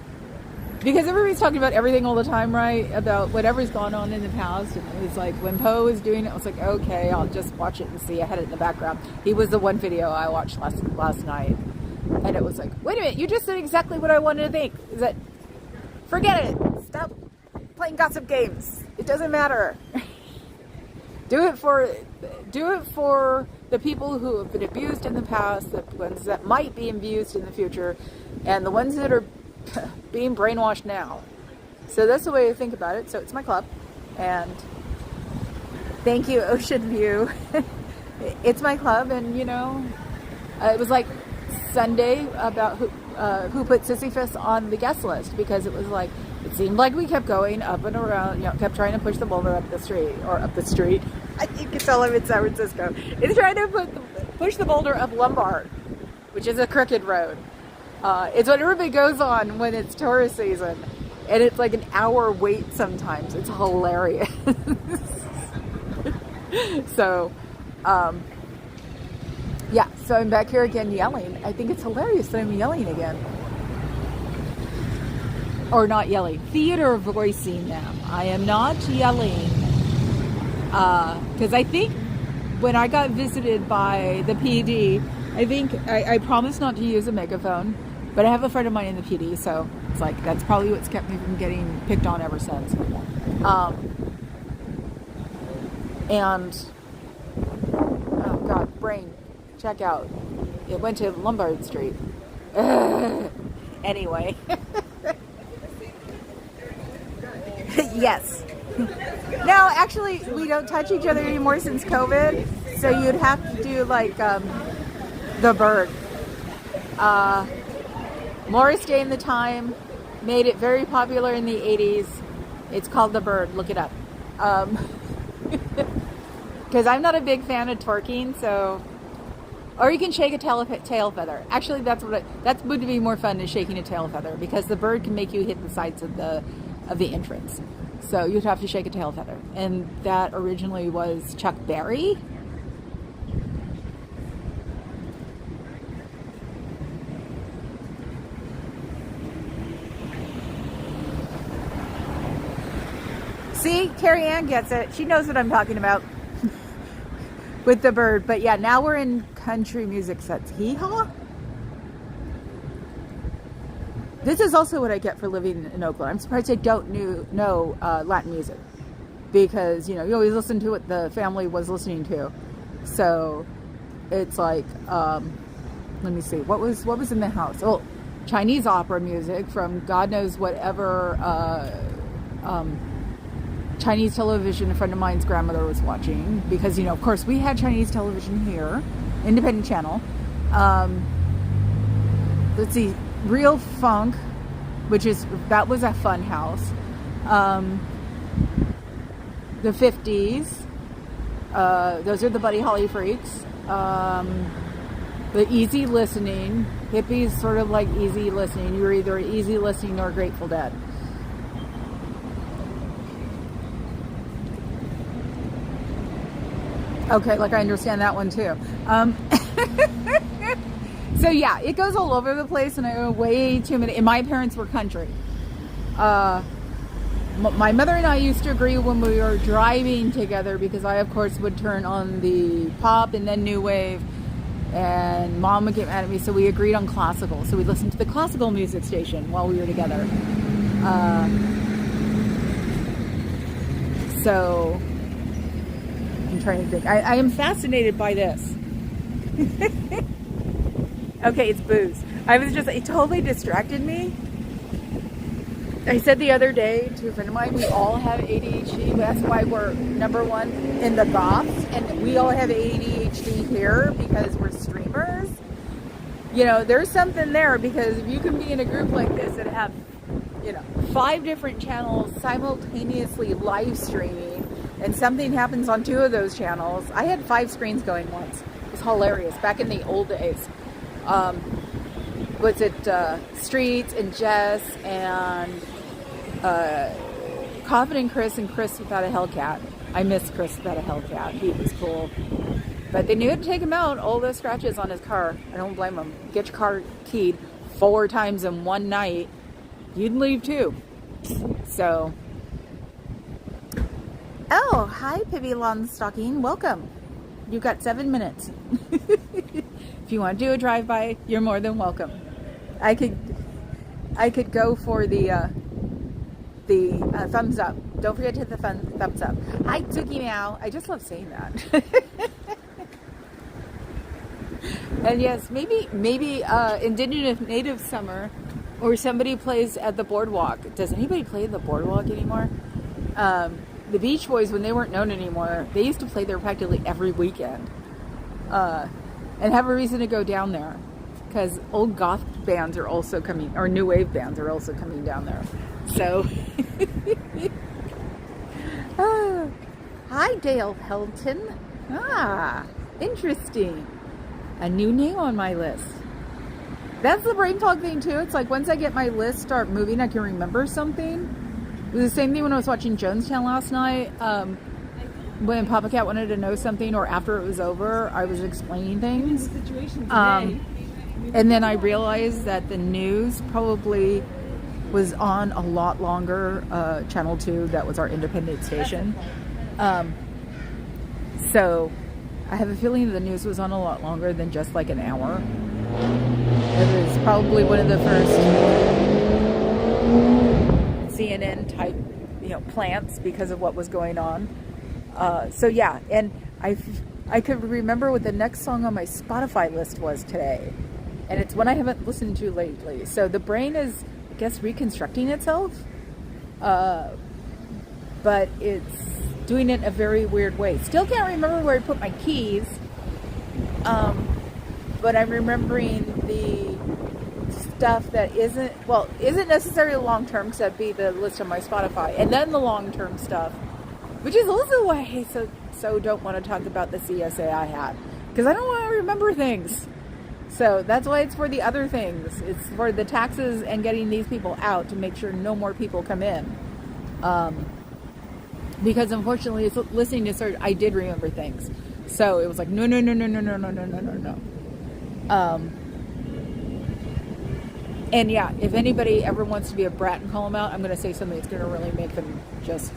because everybody's talking about everything all the time, right? About whatever's gone on in the past. And it was like, when Poe was doing it, I was like, okay, I'll just watch it and see. I had it in the background. He was the one video I watched last night. And it was like, wait a minute, you just said exactly what I wanted to think. Is that, forget it. Stop playing gossip games. It doesn't matter. Do it for the people who have been abused in the past, the ones that might be abused in the future, and the ones that are being brainwashed now. So that's the way I think about it. So it's my club, and thank you, Ocean View. It's my club, and it was like Sunday about who put Sisyphus on the guest list, because it was like, it seemed like we kept going up and around, kept trying to push the boulder up the street. I think it's all I'm in San Francisco. It's trying to push the boulder up Lombard, which is a crooked road. It's what everybody goes on when it's tourist season, and it's like an hour wait sometimes. It's hilarious. So, yeah, so I'm back here again yelling. I think it's hilarious that I'm yelling again. Or not yelling, theater voicing them. I am not yelling. Because I think when I got visited by the PD, I promised not to use a megaphone, but I have a friend of mine in the PD, so it's like, that's probably what's kept me from getting picked on ever since. And, oh God, brain, check out. It went to Lombard Street. Anyway. Yes. Now, actually, we don't touch each other anymore since COVID, so you'd have to do like The Bird. Morris Day and the Time made it very popular in the 80s. It's called The Bird. Look it up. Because I'm not a big fan of twerking, so... Or you can shake a tail feather. Actually, that would be more fun than shaking a tail feather, because the bird can make you hit the sides of the entrance. So you'd have to shake a tail feather. And that originally was Chuck Berry. See, Carrie Ann gets it. She knows what I'm talking about with The Bird. But yeah, now we're in country music sets. Hee-haw? This is also what I get for living in Oakland. I'm surprised I don't know Latin music, because, you know, you always listen to what the family was listening to. So it's like, let me see, what was in the house? Oh, Chinese opera music from God knows whatever Chinese television a friend of mine's grandmother was watching, because, you know, of course we had Chinese television here, independent channel. Let's see, real funk, that was a fun house. The 50s, those are the Buddy Holly freaks. The easy listening, hippies sort of like easy listening. You were either easy listening or Grateful Dead. Okay, like I understand that one too. So yeah, it goes all over the place, and I know way too many. And my parents were country. My mother and I used to agree when we were driving together, because I, of course, would turn on the pop and then new wave, and Mom would get mad at me. So we agreed on classical. So we listened to the classical music station while we were together. So I'm trying to think. I am fascinated by this. Okay, it's booze. It totally distracted me. I said the other day to a friend of mine, we all have ADHD. That's why we're number one in the goths. And we all have ADHD here because we're streamers. You know, there's something there, because if you can be in a group like this and have, you know, 5 different channels simultaneously live streaming, and something happens on 2 of those channels. I had 5 screens going once. It was hilarious. Back in the old days. Was it Streets and Jess and Confident Chris and Chris Without a Hellcat. I miss Chris Without a Hellcat. He was cool. But they knew to take him out. All the scratches on his car. I don't blame him. Get your car keyed 4 times in one night, you'd leave too. So... Oh, hi, Pibby Lawnstocking. Welcome. You've got 7 minutes. If you want to do a drive-by, you're more than welcome. I could go for the thumbs up. Don't forget to hit the thumbs up. Hi, Tookie Meow. I just love saying that. And yes, maybe Indigenous Native Summer, or somebody plays at the boardwalk. Does anybody play at the boardwalk anymore? The Beach Boys, when they weren't known anymore, they used to play there practically every weekend. And have a reason to go down there, because old goth bands are also coming, or new wave bands are also coming down there. So, hi, Dale Pelton. Interesting. A new name on my list. That's the brain fog thing too. It's like once I get my list start moving, I can remember something. It was the same thing when I was watching Jonestown last night. When Papa Cat wanted to know something, or after it was over, I was explaining things. And then I realized that the news probably was on a lot longer. Channel 2, that was our independent station. So I have a feeling the news was on a lot longer than just like an hour. It was probably one of the first CNN type, you know, plants, because of what was going on. So yeah, and I could remember what the next song on my Spotify list was today, and it's one I haven't listened to lately. So the brain is, I guess, reconstructing itself, but it's doing it in a very weird way. Still can't remember where I put my keys. but I'm remembering the stuff that isn't necessarily long-term, because that'd be the list on my Spotify, and then the long-term stuff, which is also why I so don't want to talk about the CSA I had, because I don't want to remember things. So that's why it's for the other things. It's for the taxes and getting these people out to make sure no more people come in. Because unfortunately, listening to search, I did remember things. So it was like, no. And yeah, if anybody ever wants to be a brat and call them out, I'm going to say something that's going to really make them just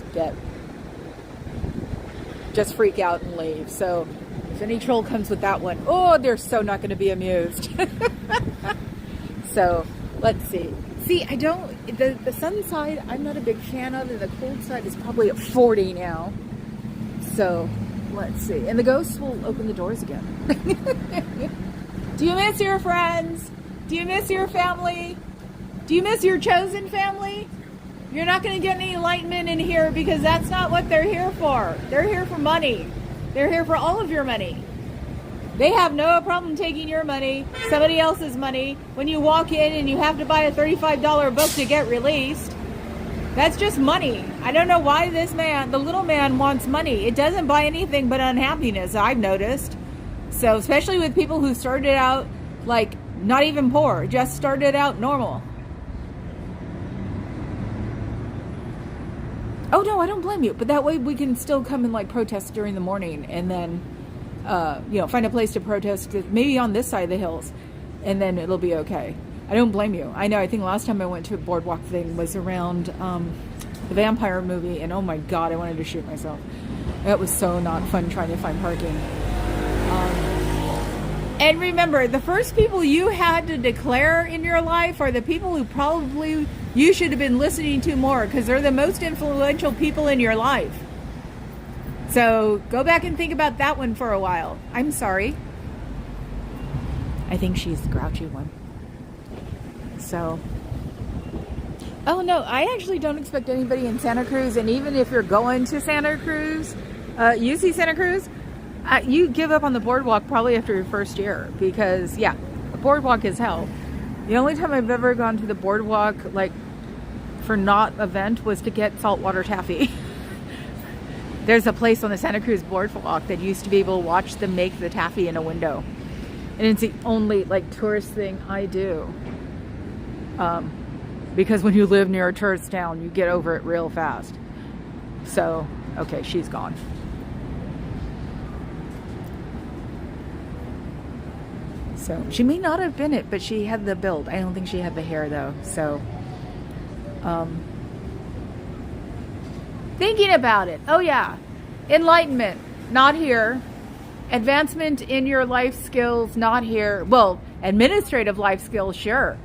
freak out and leave. So if any troll comes with that one, oh, they're so not going to be amused. So let's see. See, the sun side, I'm not a big fan of, and the cold side is probably at 40 now. So let's see. And the ghosts will open the doors again. Do you miss your friends? Do you miss your family? Do you miss your chosen family? You're not going to get any enlightenment in here, because that's not what they're here for. They're here for money. They're here for all of your money. They have no problem taking your money, somebody else's money, when you walk in and you have to buy a $35 book to get released. That's just money. I don't know why this man, the little man, wants money. It doesn't buy anything but unhappiness, I've noticed. So especially with people who started out like not even poor, just started out normal. Oh no, I don't blame you. But that way we can still come and like protest during the morning, and then find a place to protest, maybe on this side of the hills, and then it'll be okay. I don't blame you. I know, I think last time I went to a boardwalk thing was around the vampire movie, and oh my god, I wanted to shoot myself. That was so not fun trying to find parking. And remember, the first people you had to declare in your life are the people who probably you should have been listening to more, because they're the most influential people in your life. So go back and think about that one for a while. I'm sorry. I think she's the grouchy one. So, oh no, I actually don't expect anybody in Santa Cruz. And even if you're going to Santa Cruz, UC Santa Cruz, you give up on the boardwalk probably after your first year, because yeah, the boardwalk is hell. The only time I've ever gone to the boardwalk, like for not event, was to get saltwater taffy. There's a place on the Santa Cruz boardwalk that used to be able to watch them make the taffy in a window. And it's the only like tourist thing I do. Because when you live near a tourist town, you get over it real fast. So, okay, she's gone. So, she may not have been it, but she had the build. I don't think she had the hair though. So, thinking about it. Oh yeah. Enlightenment, not here. Advancement in your life skills, not here. Well, administrative life skills, sure.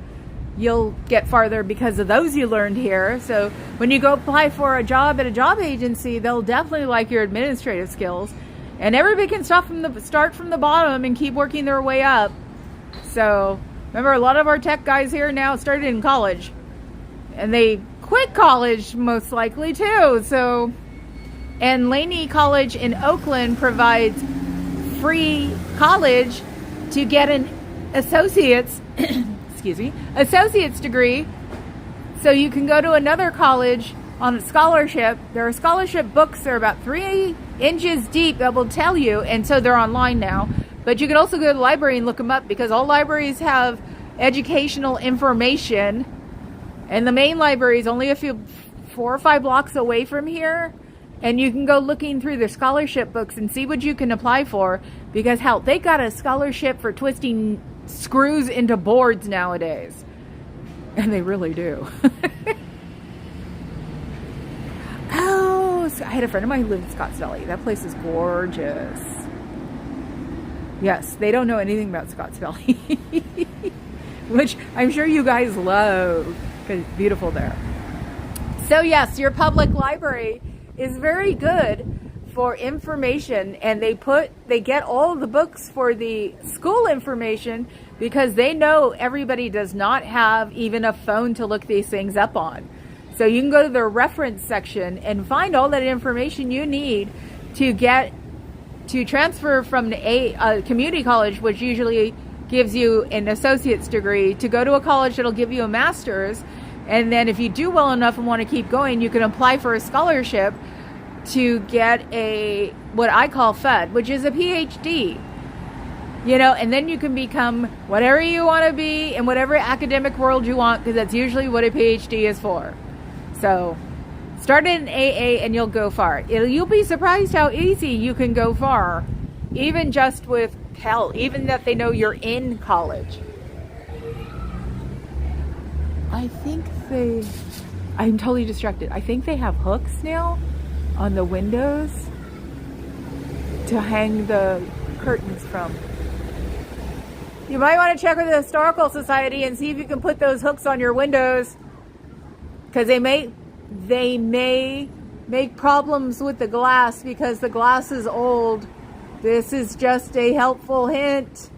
You'll get farther because of those you learned here. So when you go apply for a job at a job agency, they'll definitely like your administrative skills. And everybody can start from the bottom and keep working their way up. So remember, a lot of our tech guys here now started in college. And they quit college most likely too. So, and Laney College in Oakland provides free college to get an associate's associate's degree, so you can go to another college on a scholarship. There are scholarship books, they're about 3 inches deep, that will tell you, and so they're online now. But you can also go to the library and look them up, because all libraries have educational information. And the main library is only 4 or 5 blocks away from here. And you can go looking through their scholarship books and see what you can apply for. Because hell, they got a scholarship for twisting screws into boards nowadays. And they really do. Oh, so I had a friend of mine who lived in Scotts Valley. That place is gorgeous. Yes, they don't know anything about Scotts Valley. Which I'm sure you guys love. It's beautiful there. So yes, your public library is very good for information, and they get all of the books for the school information, because they know everybody does not have even a phone to look these things up on. So you can go to the reference section and find all that information you need to transfer from a community college, which usually gives you an associate's degree, to go to a college that'll give you a master's. And then if you do well enough and want to keep going, you can apply for a scholarship to get a, what I call FUD, which is a PhD. You know, and then you can become whatever you want to be in whatever academic world you want, because that's usually what a PhD is for. So start in AA and you'll go far. You'll be surprised how easy you can go far, even just with hell, even that they know you're in college. I'm totally distracted. I think they have hooks now on the windows to hang the curtains from. You might want to check with the Historical Society and see if you can put those hooks on your windows, because they may make problems with the glass because the glass is old. This is just a helpful hint.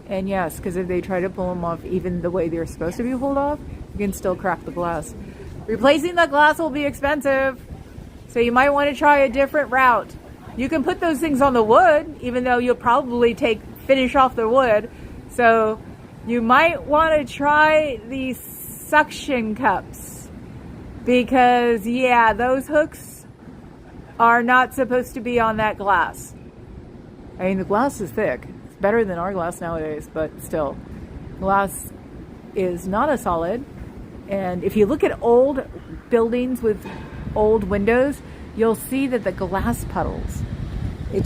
And yes, because if they try to pull them off even the way they're supposed to be pulled off, you can still crack the glass. Replacing the glass will be expensive, so you might want to try a different route. You can put those things on the wood, even though you'll probably finish off the wood. So you might want to try these suction cups, because yeah, those hooks are not supposed to be on that glass. I mean, the glass is thick. It's better than our glass nowadays, but still, glass is not a solid. And if you look at old buildings with old windows, you'll see that the glass puddles, it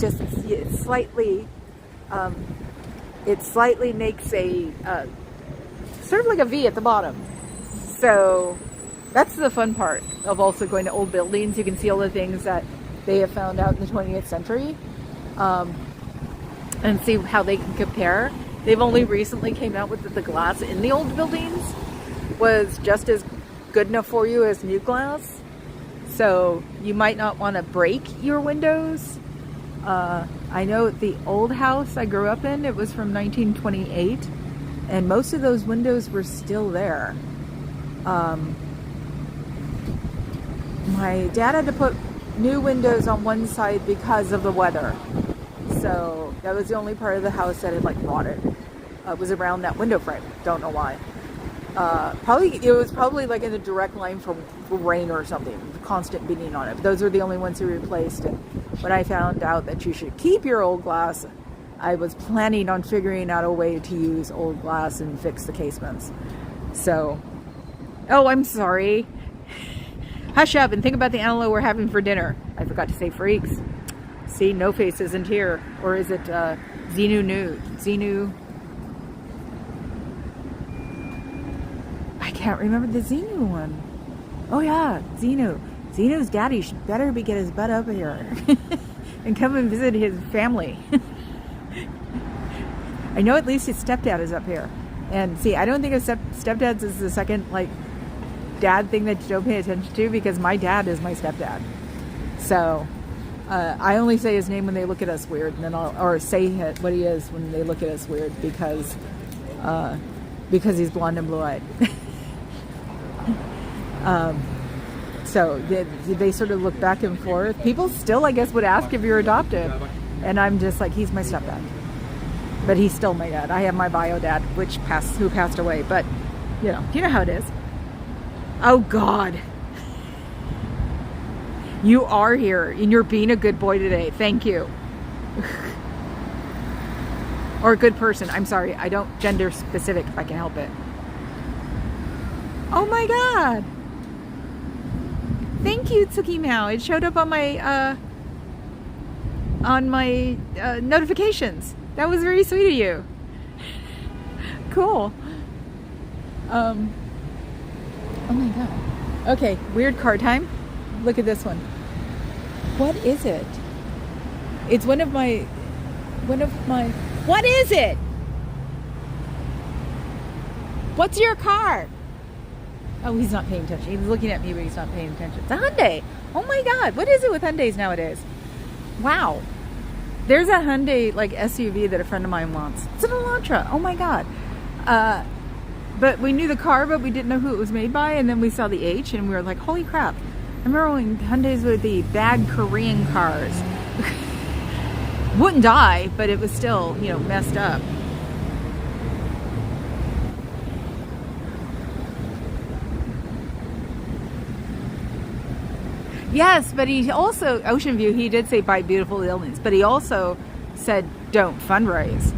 slightly makes a sort of like a V at the bottom. So that's the fun part of also going to old buildings. You can see all the things that they have found out in the 20th century, and see how they can compare. They've only recently came out with the glass in the old buildings was just as good enough for you as new glass. So you might not want to break your windows. I know the old house I grew up in, it was from 1928, and most of those windows were still there. My dad had to put new windows on one side because of the weather. So that was the only part of the house that had like rotted. It was around that window frame. Don't know why. It was probably like in a direct line from rain or something, constant beating on it. But those are the only ones he replaced. And when I found out that you should keep your old glass, I was planning on figuring out a way to use old glass and fix the casements. So, oh, I'm sorry. Hush up and think about the antelope we're having for dinner. I forgot to say freaks. See, No Face isn't here. Or is it Xenu? I can't remember the Xenu one. Oh yeah, Xenu. Xenu's daddy should better get his butt up here and come and visit his family. I know at least his stepdad is up here. And see, I don't think of stepdads is the second like dad thing that you don't pay attention to, because my dad is my stepdad. So I only say his name when they look at us weird, and then or say what he is when they look at us weird, because he's blonde and blue-eyed. So they sort of look back and forth. People still, I guess, would ask if you're adopted, and I'm just like, he's my stepdad, but he's still my dad. I have my bio dad, who passed away, but you know how it is. Oh God, you are here, and you're being a good boy today. Thank you. Or a good person. I'm sorry, I don't gender specific if I can help it. Oh my God. Thank you, Tsuki Meow. It showed up on my notifications. That was very sweet of you. Cool. Oh my God. Okay, weird car time. Look at this one. What is it? It's one of my. What is it? What's your car? Oh, he's not paying attention. He's looking at me, but he's not paying attention. It's a Hyundai. Oh my God. What is it with Hyundais nowadays? Wow. There's a Hyundai like SUV that a friend of mine wants. It's an Elantra. Oh my God. But we knew the car, but we didn't know who it was made by. And then we saw the H and we were like, holy crap. I remember when Hyundais were the bad Korean cars. Wouldn't die, but it was still, messed up. Yes, but he also, Ocean View, he did say buy beautiful buildings, but he also said don't fundraise.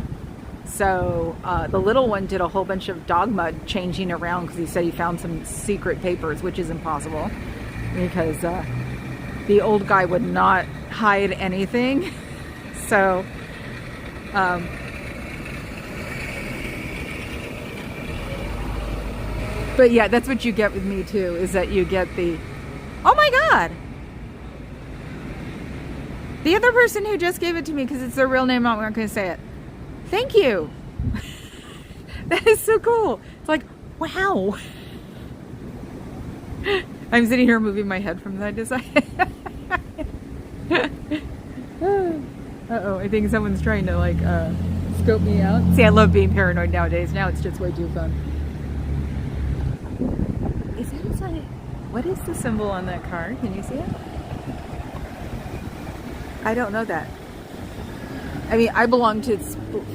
So the little one did a whole bunch of dog mud changing around because he said he found some secret papers, which is impossible because the old guy would not hide anything. So but yeah, that's what you get with me too, is that you get the, oh my God, the other person who just gave it to me, because it's their real name, I'm not going to say it. Thank you. That is so cool. It's like, wow. I'm sitting here moving my head from side to side. Uh-oh, I think someone's trying to like scope me out. See, I love being paranoid nowadays. Now it's just way too fun. Is that inside? What is the symbol on that car? Can you see it? I don't know that. I mean, I belong to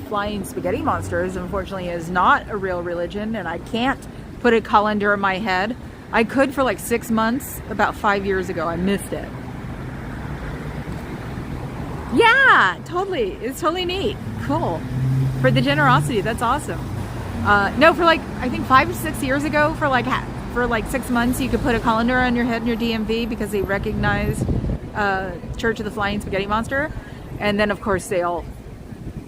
Flying Spaghetti Monsters. Unfortunately, it is not a real religion, and I can't put a calendar in my head. I could for like 6 months, about 5 years ago. I missed it. Yeah, totally. It's totally neat. Cool. For the generosity, that's awesome. No, for like, I think 5 or 6 years ago, for like 6 months, you could put a calendar on your head in your DMV because they recognized Church of the Flying Spaghetti Monster. And then, of course, they all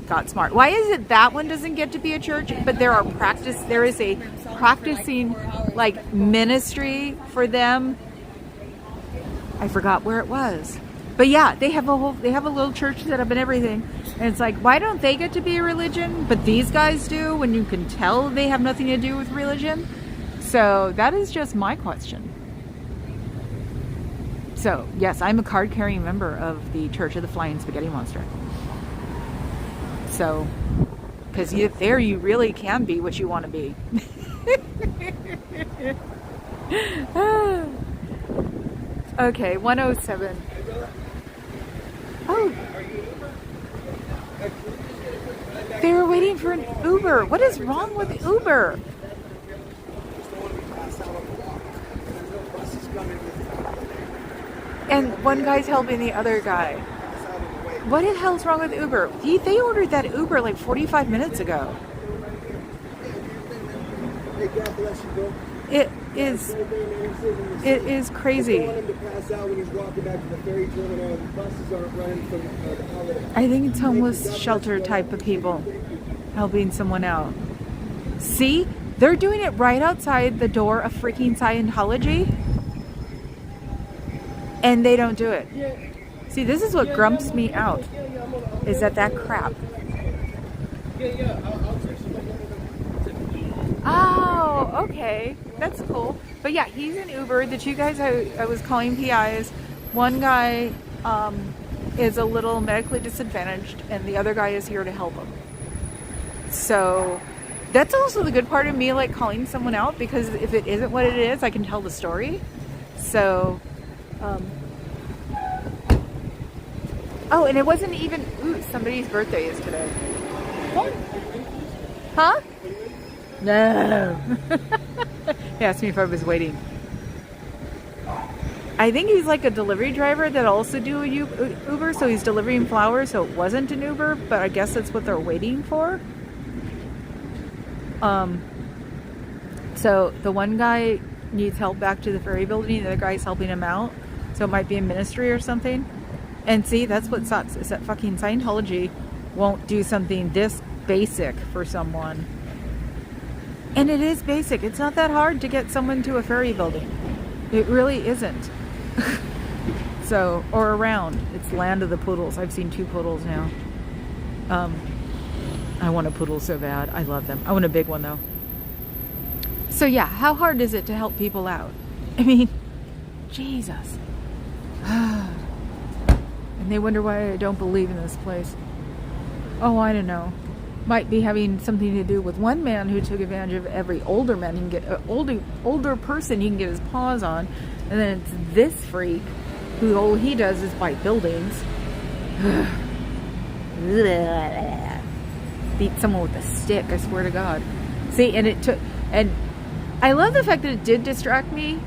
got smart. Why is it that one doesn't get to be a church, but there is a practicing like ministry for them? I forgot where it was, but yeah, they have a little church set up and everything. And it's like, why don't they get to be a religion, but these guys do? When you can tell they have nothing to do with religion. So that is just my question. So, yes, I'm a card-carrying member of the Church of the Flying Spaghetti Monster. So, because there you really can be what you want to be. Okay, 107. Oh. They were waiting for an Uber. What is wrong with Uber? And one guy's helping the other guy. What the hell's wrong with Uber? They ordered that Uber like 45 minutes ago. It is crazy. I think it's homeless shelter type of people helping someone out. See? They're doing it right outside the door of freaking Scientology. And they don't do it. See, this is what grumps me out, is that crap. Oh, okay. That's cool. But yeah, he's an Uber. The two guys I was calling PIs, one guy is a little medically disadvantaged, and the other guy is here to help him. So that's also the good part of me like calling someone out, because if it isn't what it is, I can tell the story. So oh, and it wasn't even, somebody's birthday is today. Huh? No. He asked me if I was waiting. I think he's like a delivery driver that also do a Uber, so he's delivering flowers, so it wasn't an Uber, but I guess that's what they're waiting for. So the one guy needs help back to the ferry building, the other guy's helping him out. So it might be a ministry or something. And see, that's what sucks, is that fucking Scientology won't do something this basic for someone. And it is basic. It's not that hard to get someone to a ferry building. It really isn't. So, or around. It's land of the poodles. I've seen 2 poodles now. I want a poodle so bad. I love them. I want a big one though. So yeah, how hard is it to help people out? I mean, Jesus. And they wonder why I don't believe in this place. Oh, I don't know. Might be having something to do with one man who took advantage of every older man he can get, older person he can get his paws on, and then it's this freak who all he does is bite buildings. Beat someone with a stick, I swear to God. See, and it took, and I love the fact that it did distract me,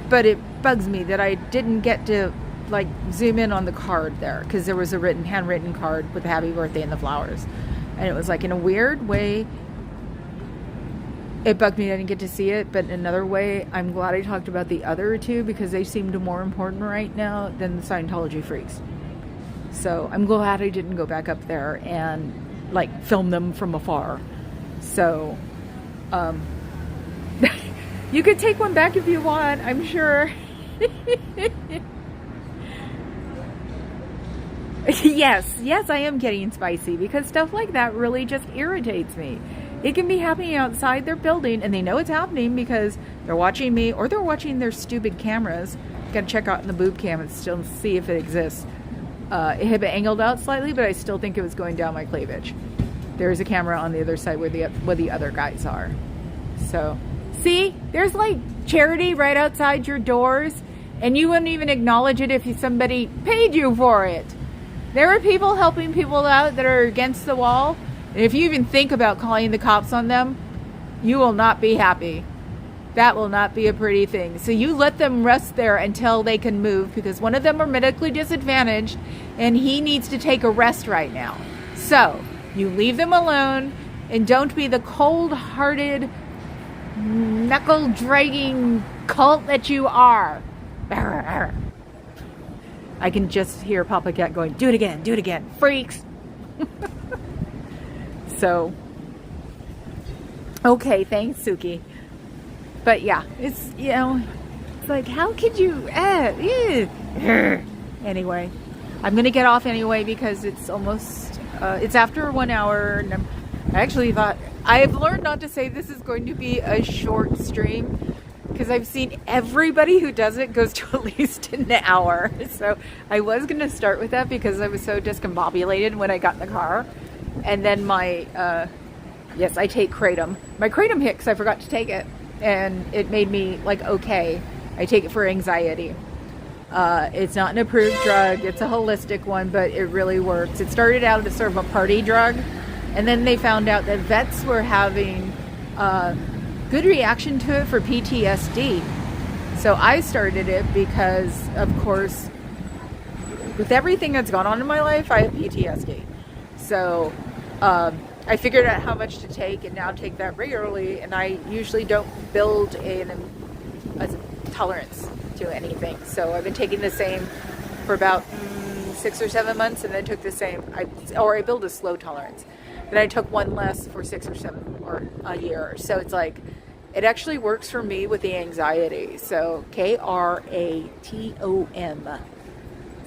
but it bugs me that I didn't get to like zoom in on the card there, because there was a handwritten card with a happy birthday and the flowers, and it was like, in a weird way, it bugged me I didn't get to see it, but in another way, I'm glad I talked about the other two, because they seemed more important right now than the Scientology freaks. So I'm glad I didn't go back up there and like film them from afar. So you could take one back if you want, I'm sure. Yes, I am getting spicy, because stuff like that really just irritates me. It can be happening outside their building, and they know it's happening because they're watching me, or they're watching their stupid cameras. Gotta check out in the boob cam and still see if it exists. It had been angled out slightly, but I still think it was going down my cleavage. There's a camera on the other side where the other guys are. So, see, there's like charity right outside your doors, and you wouldn't even acknowledge it if somebody paid you for it. There are people helping people out that are against the wall. And if you even think about calling the cops on them, you will not be happy. That will not be a pretty thing. So you let them rest there until they can move, because one of them are medically disadvantaged and he needs to take a rest right now. So you leave them alone, and don't be the cold-hearted, knuckle-dragging cult that you are. I can just hear Papa Cat going, do it again, freaks. So, okay, thanks, Suki. But yeah, it's, you know, it's like, how could you, anyway, I'm going to get off anyway, because it's almost, it's after 1 hour, and I actually thought, I've learned not to say this is going to be a short stream, because I've seen everybody who does it goes to at least an hour. So I was going to start with that because I was so discombobulated when I got in the car. And then my, yes, I take Kratom. My Kratom hit because I forgot to take it. And it made me like, okay, I take it for anxiety. It's not an approved drug. It's a holistic one, but it really works. It started out as sort of a party drug. And then they found out that vets were having good reaction to it for PTSD. So I started it because, of course, with everything that's gone on in my life, I have PTSD. So I figured out how much to take, and now take that regularly, and I usually don't build a tolerance to anything. So I've been taking the same for about 6 or 7 months, and then took the same, I build a slow tolerance. Then I took one less for 6 or 7 or a year. So it's like, it actually works for me with the anxiety. So Kratom.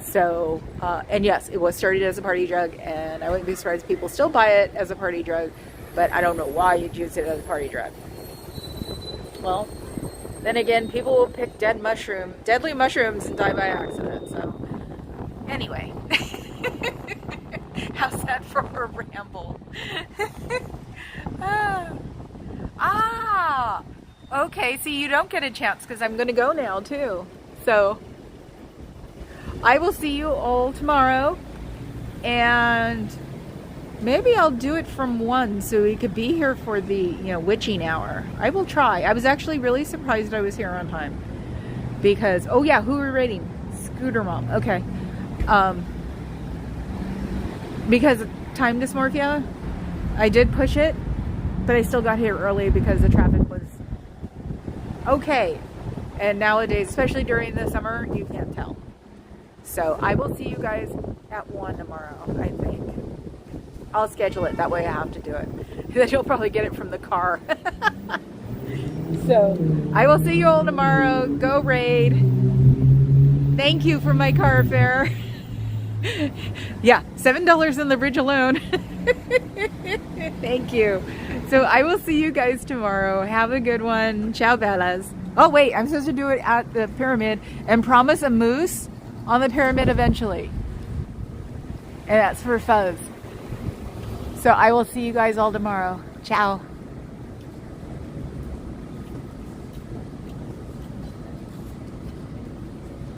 So, and yes, it was started as a party drug, and I wouldn't be surprised if people still buy it as a party drug, but I don't know why you'd use it as a party drug. Well, then again, people will pick deadly mushrooms and die by accident. So, anyway. How's that for a ramble? Okay, see, you don't get a chance because I'm going to go now too. So, I will see you all tomorrow, and maybe I'll do it from 1 so we could be here for the, witching hour. I will try. I was actually really surprised I was here on time because, oh yeah, who are we rating? Scooter Mom. Okay. Because time dysmorphia, I did push it, but I still got here early because the traffic was okay. And nowadays, especially during the summer, you can't tell. So I will see you guys at 1 tomorrow, I think. I'll schedule it. That way I have to do it. Then you'll probably get it from the car. So I will see you all tomorrow. Go raid. Thank you for my car fare. Yeah, $7 on the bridge alone. Thank you. So I will see you guys tomorrow. Have a good one. Ciao, bellas. Oh, wait, I'm supposed to do it at the pyramid and promise a moose on the pyramid eventually. And that's for fuzz. So I will see you guys all tomorrow. Ciao.